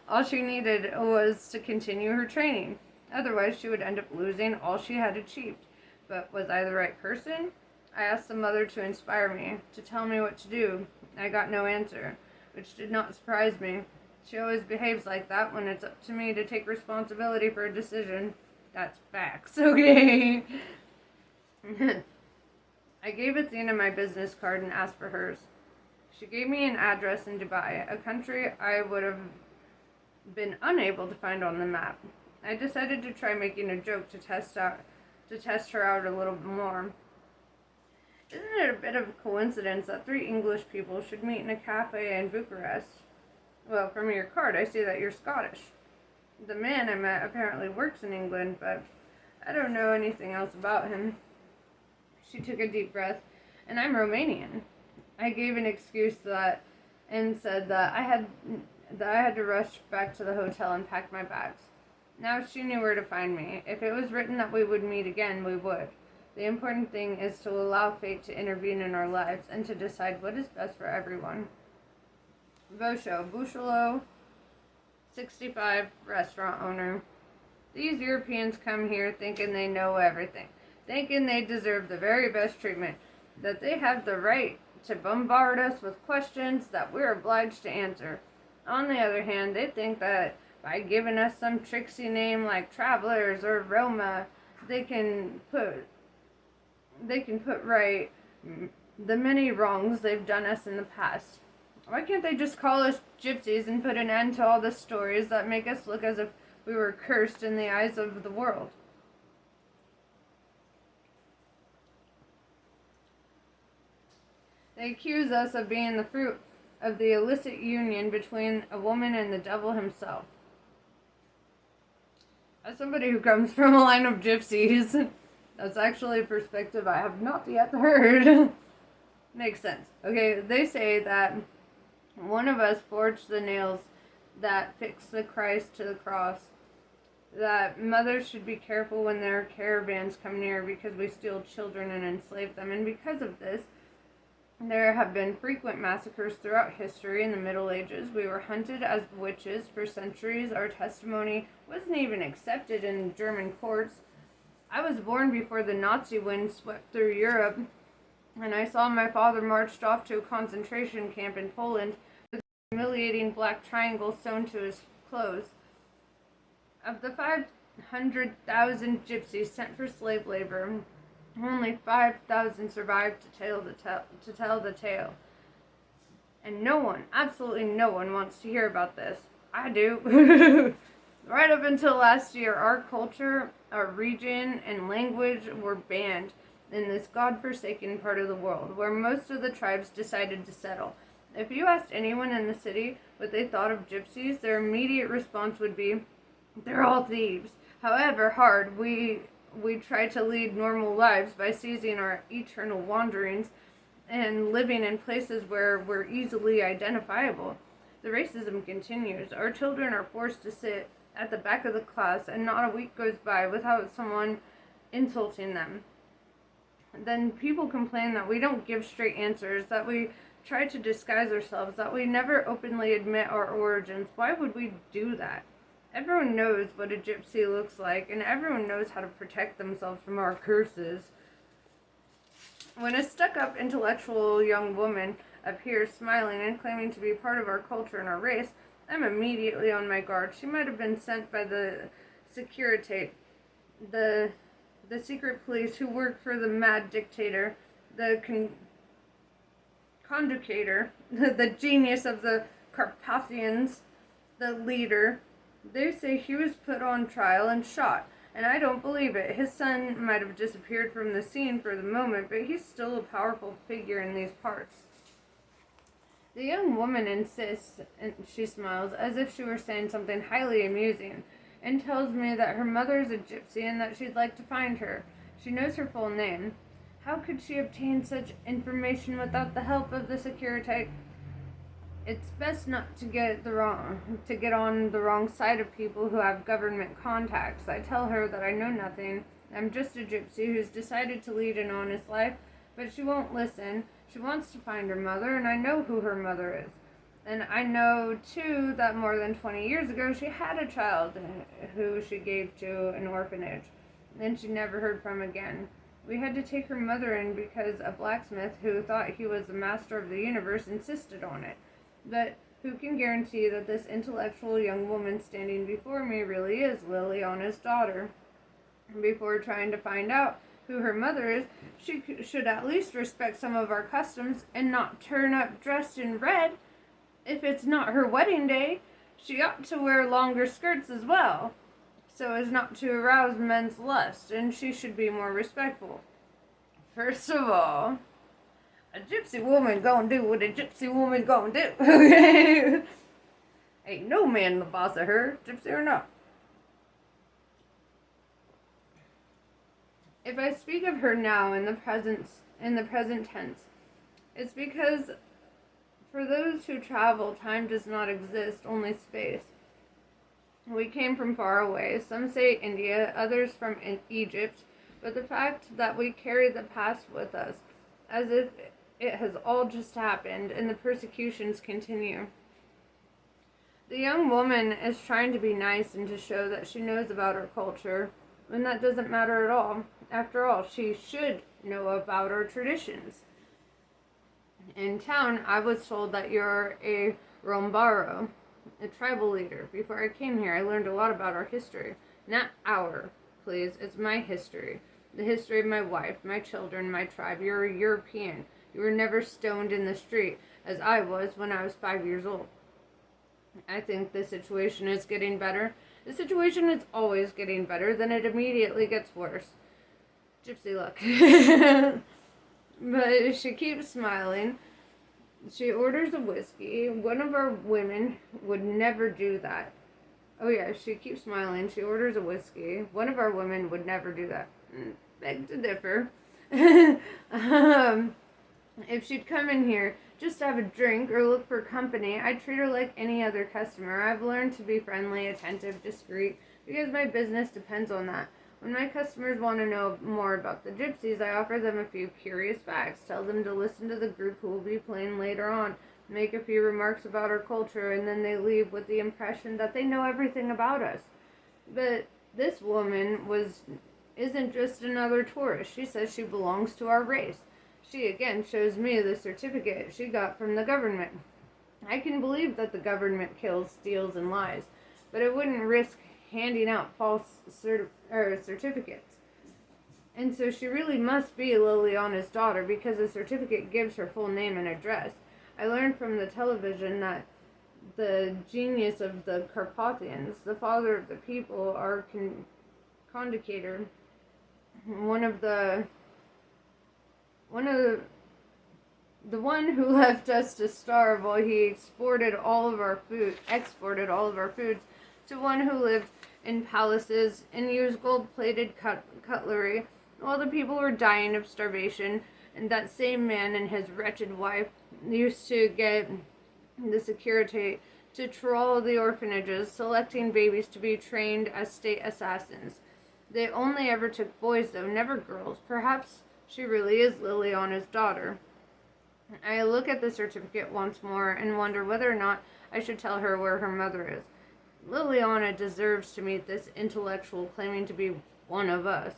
All she needed was to continue her training. Otherwise, she would end up losing all she had achieved. But was I the right person? I asked the mother to inspire me, to tell me what to do. I got no answer, which did not surprise me. She always behaves like that when it's up to me to take responsibility for a decision. That's facts, okay? I gave Athena my business card and asked for hers. She gave me an address in Dubai, a country I would have been unable to find on the map. I decided to try making a joke to test her out a little more. Isn't it a bit of a coincidence that 3 English people should meet in a cafe in Bucharest? Well, from your card, I see that you're Scottish. The man I met apparently works in England, but I don't know anything else about him. She took a deep breath. And I'm Romanian. I gave an excuse and said that I had to rush back to the hotel and pack my bags. Now she knew where to find me. If it was written that we would meet again, we would. The important thing is to allow fate to intervene in our lives and to decide what is best for everyone. Bushalo, 65, restaurant owner. These Europeans come here thinking they know everything, thinking they deserve the very best treatment, that they have the right to bombard us with questions that we're obliged to answer. On the other hand, they think that by giving us some tricksy name like travelers or Roma, they can put right the many wrongs they've done us in the past. Why can't they just call us gypsies and put an end to all the stories that make us look as if we were cursed in the eyes of the world? They accuse us of being the fruit of the illicit union between a woman and the devil himself. As somebody who comes from a line of gypsies, that's actually a perspective I have not yet heard. Makes sense. Okay, they say that one of us forged the nails that fixed the Christ to the cross. That mothers should be careful when their caravans come near because we steal children and enslave them. And because of this, there have been frequent massacres throughout history. In the Middle Ages, we were hunted as witches for centuries. Our testimony wasn't even accepted in German courts. I was born before the Nazi wind swept through Europe, and I saw my father marched off to a concentration camp in Poland with a humiliating black triangle sewn to his clothes. Of the 500,000 gypsies sent for slave labor, only 5,000 survived to tell the tale. And no one, absolutely no one, wants to hear about this. I do. Right up until last year, our culture, our region, and language were banned in this godforsaken part of the world, where most of the tribes decided to settle. If you asked anyone in the city what they thought of gypsies, their immediate response would be, "They're all thieves." However hard we try to lead normal lives by ceasing our eternal wanderings and living in places where we're easily identifiable, the racism continues. Our children are forced to sit at the back of the class, and not a week goes by without someone insulting them. Then people complain that we don't give straight answers, that we try to disguise ourselves, that we never openly admit our origins. Why would we do that? Everyone knows what a gypsy looks like, and everyone knows how to protect themselves from our curses. When a stuck-up intellectual young woman appears smiling and claiming to be part of our culture and our race, I'm immediately on my guard. She might have been sent by the Securitate, the secret police who work for the mad dictator, the conducator, the genius of the Carpathians, the leader. They say he was put on trial and shot, and I don't believe it. His son might have disappeared from the scene for the moment, but he's still a powerful figure in these parts. The young woman insists, and she smiles, as if she were saying something highly amusing, and tells me that her mother is a gypsy and that she'd like to find her. She knows her full name. How could she obtain such information without the help of the Securitate? It's best not to get on the wrong side of people who have government contacts. I tell her that I know nothing. I'm just a gypsy who's decided to lead an honest life, but she won't listen. She wants to find her mother, and I know who her mother is. And I know, too, that more than 20 years ago she had a child who she gave to an orphanage, and she never heard from again. We had to take her mother in because a blacksmith who thought he was the master of the universe insisted on it. But who can guarantee that this intellectual young woman standing before me really is Liliana's daughter? Before trying to find out who her mother is, she should at least respect some of our customs and not turn up dressed in red. If it's not her wedding day, she ought to wear longer skirts as well, so as not to arouse men's lust, and she should be more respectful. First of all, a gypsy woman gonna do what a gypsy woman gonna do, okay? Ain't no man the boss of her, gypsy or not. If I speak of her now in the present tense, it's because for those who travel, time does not exist, only space. We came from far away. Some say India, others from Egypt, but the fact that we carry the past with us, as if it has all just happened, and the persecutions continue. The young woman is trying to be nice and to show that she knows about our culture, and that doesn't matter at all. After all, she should know about our traditions. In town, I was told that you're a Rombaro, a tribal leader. Before I came here, I learned a lot about our history. Not our, please. It's my history. The history of my wife, my children, my tribe. You're a European. You were never stoned in the street, as I was when I was 5 years old. I think the situation is getting better. The situation is always getting better, then it immediately gets worse. Gypsy luck. But she keeps smiling. She orders a whiskey. One of our women would never do that. Oh yeah, she keeps smiling. She orders a whiskey. One of our women would never do that. Beg to differ. If she'd come in here just to have a drink or look for company, I'd treat her like any other customer. I've learned to be friendly, attentive, discreet, because my business depends on that. When my customers want to know more about the gypsies, I offer them a few curious facts, tell them to listen to the group who will be playing later on, make a few remarks about our culture, and then they leave with the impression that they know everything about us. But this woman isn't just another tourist. She says she belongs to our race. She again shows me the certificate she got from the government. I can believe that the government kills, steals, and lies, but I wouldn't risk handing out false certificates. And so she really must be Liliana's daughter because the certificate gives her full name and address. I learned from the television that the genius of the Carpathians, the father of the people, our conducator, the one who left us to starve while he exported all of our foods to one who lived in palaces and used gold-plated cutlery while the people were dying of starvation. And that same man and his wretched wife used to get the Securitate to trawl the orphanages, selecting babies to be trained as state assassins. They only ever took boys, though, never girls. Perhaps she really is Liliana's daughter. I look at the certificate once more and wonder whether or not I should tell her where her mother is. Liliana deserves to meet this intellectual claiming to be one of us.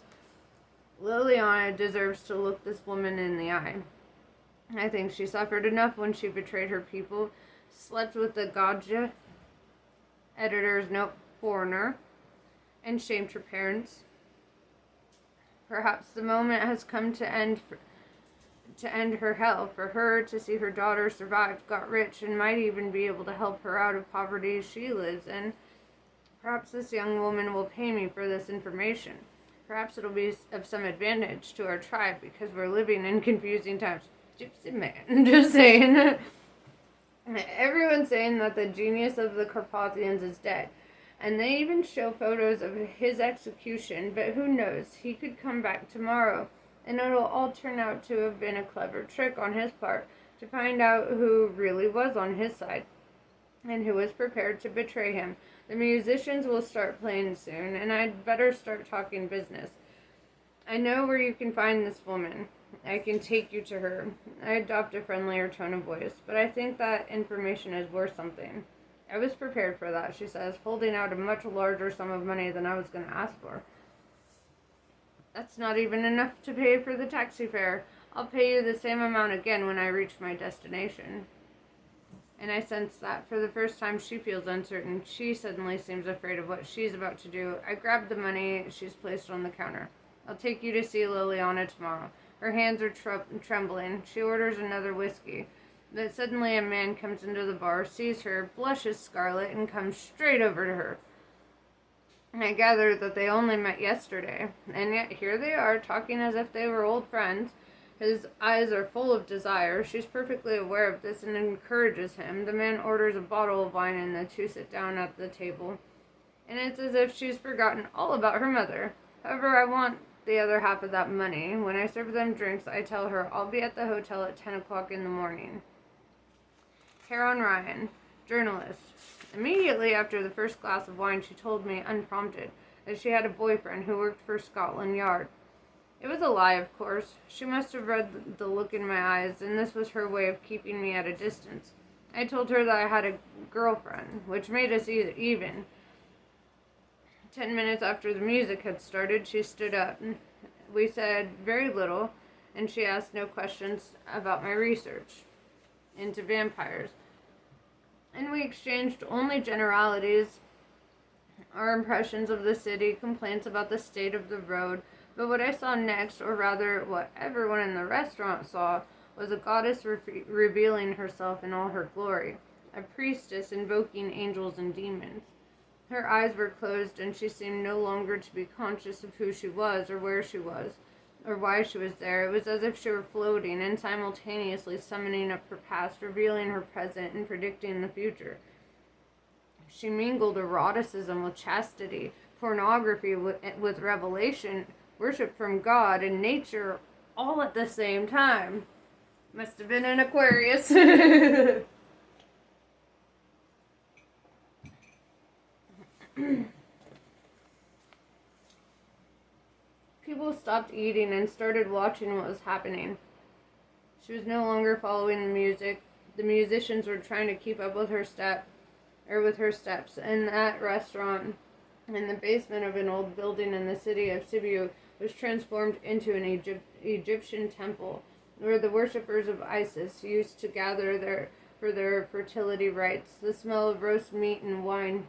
Liliana deserves to look this woman in the eye. I think she suffered enough when she betrayed her people, slept with the Gauja, Editor's note, foreigner, and shamed her parents. Perhaps the moment has come to end her hell, for her to see her daughter survive, got rich, and might even be able to help her out of poverty she lives in. Perhaps this young woman will pay me for this information. Perhaps it'll be of some advantage to our tribe, because we're living in confusing times. Gypsy man, just saying. Everyone's saying that the genius of the Carpathians is dead, and they even show photos of his execution, but who knows, he could come back tomorrow, and it'll all turn out to have been a clever trick on his part to find out who really was on his side, and who was prepared to betray him. The musicians will start playing soon, and I'd better start talking business. I know where you can find this woman. I can take you to her. I adopt a friendlier tone of voice, but I think that information is worth something. I was prepared for that, she says, holding out a much larger sum of money than I was going to ask for. That's not even enough to pay for the taxi fare. I'll pay you the same amount again when I reach my destination. And I sense that for the first time she feels uncertain. She suddenly seems afraid of what she's about to do. I grab the money she's placed on the counter. I'll take you to see Liliana tomorrow. Her hands are trembling. She orders another whiskey. But suddenly a man comes into the bar, sees her, blushes scarlet, and comes straight over to her. I gather that they only met yesterday, and yet here they are, talking as if they were old friends. His eyes are full of desire. She's perfectly aware of this and encourages him. The man orders a bottle of wine, and the two sit down at the table. And it's as if she's forgotten all about her mother. However, I want the other half of that money. When I serve them drinks, I tell her I'll be at the hotel at 10 o'clock in the morning. Karen Ryan, journalist. Immediately after the first glass of wine, she told me, unprompted, that she had a boyfriend who worked for Scotland Yard. It was a lie, of course. She must have read the look in my eyes, and this was her way of keeping me at a distance. I told her that I had a girlfriend, which made us even. 10 minutes after the music had started, she stood up. We said very little, and she asked no questions about my research into vampires. And we exchanged only generalities, our impressions of the city, complaints about the state of the road. But what I saw next, or rather what everyone in the restaurant saw, was a goddess revealing herself in all her glory, a priestess invoking angels and demons. Her eyes were closed, and she seemed no longer to be conscious of who she was, or where she was, or why she was there. It was as if she were floating and simultaneously summoning up her past, revealing her present, and predicting the future. She mingled eroticism with chastity, pornography with revelation, worship from God and nature, all at the same time. Must have been an Aquarius. People stopped eating and started watching what was happening. She was no longer following the music. The musicians were trying to keep up with her steps. And that restaurant in the basement of an old building in the city of Sibiu was transformed into an Egyptian temple where the worshippers of Isis used to gather for their fertility rites. The smell of roast meat and wine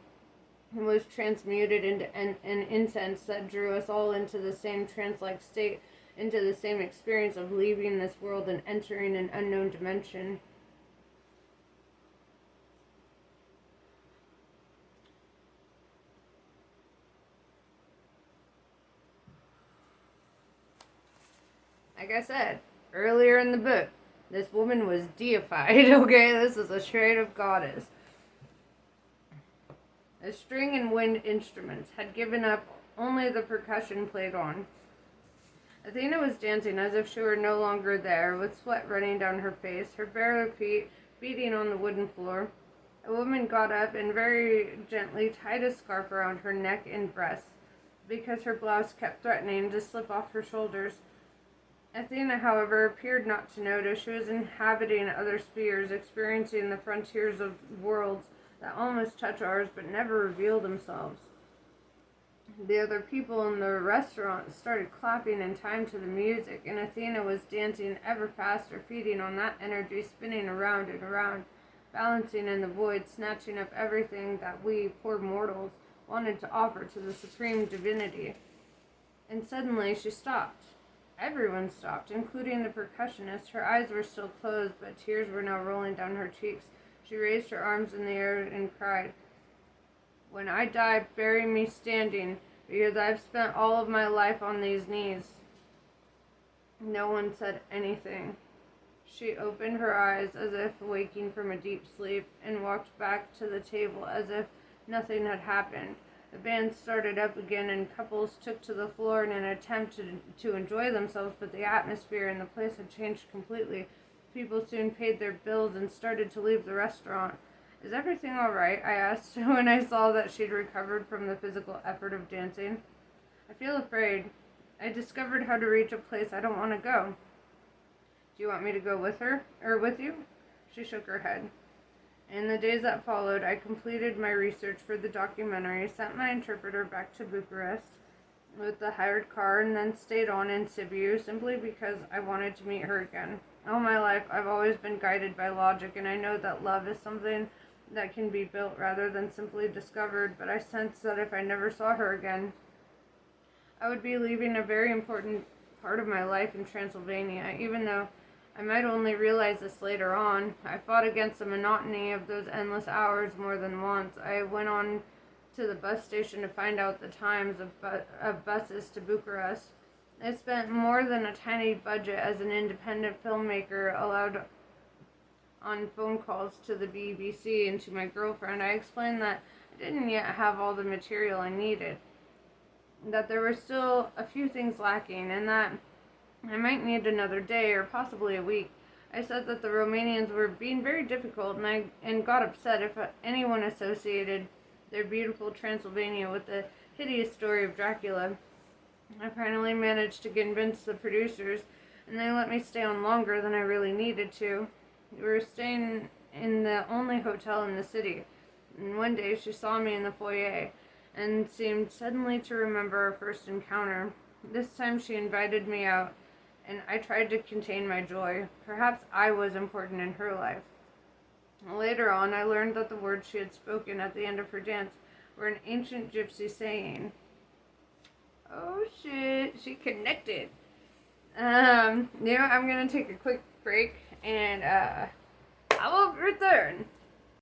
was transmuted into an incense that drew us all into the same trance-like state, into the same experience of leaving this world and entering an unknown dimension. Like I said earlier in the book, this woman was deified, okay? This is a straight up goddess. The string and wind instruments had given up, only the percussion played on. Athena was dancing as if she were no longer there, with sweat running down her face, her bare feet beating on the wooden floor. A woman got up and very gently tied a scarf around her neck and breasts, because her blouse kept threatening to slip off her shoulders. Athena, however, appeared not to notice. She was inhabiting other spheres, experiencing the frontiers of worlds that almost touch ours but never reveal themselves. The other people in the restaurant started clapping in time to the music, and Athena was dancing ever faster, feeding on that energy, spinning around and around. balancing in the void, snatching up everything that we, poor mortals, wanted to offer to the supreme divinity. And suddenly she stopped. Everyone stopped, including the percussionist. Her eyes were still closed, but tears were now rolling down her cheeks. She raised her arms in the air and cried, "When I die, bury me standing, because I've spent all of my life on these knees." No one said anything. She opened her eyes as if waking from a deep sleep and walked back to the table as if nothing had happened. The band started up again and couples took to the floor in an attempt to enjoy themselves, but the atmosphere in the place had changed completely. People soon paid their bills and started to leave the restaurant. "Is everything all right?" I asked when I saw that she'd recovered from the physical effort of dancing. "I feel afraid. I discovered how to reach a place I don't want to go." "Do you want me to go with her, or with you?" She shook her head. In the days that followed, I completed my research for the documentary, sent my interpreter back to Bucharest with the hired car, and then stayed on in Sibiu simply because I wanted to meet her again. All my life, I've always been guided by logic, and I know that love is something that can be built rather than simply discovered, but I sensed that if I never saw her again, I would be leaving a very important part of my life in Transylvania, even though I might only realize this later on. I fought against the monotony of those endless hours more than once. I went on to the bus station to find out the times of buses to Bucharest. I spent more than a tiny budget as an independent filmmaker allowed on phone calls to the BBC and to my girlfriend. I explained that I didn't yet have all the material I needed, that there were still a few things lacking, and that I might need another day or possibly a week. I said that the Romanians were being very difficult, and got upset if anyone associated their beautiful Transylvania with the hideous story of Dracula. I finally managed to convince the producers, and they let me stay on longer than I really needed to. We were staying in the only hotel in the city, and one day she saw me in the foyer and seemed suddenly to remember our first encounter. This time she invited me out, and I tried to contain my joy. Perhaps I was important in her life. Later on, I learned that the words she had spoken at the end of her dance were an ancient gypsy saying. Oh shit, she connected. I'm gonna take a quick break, and I will return.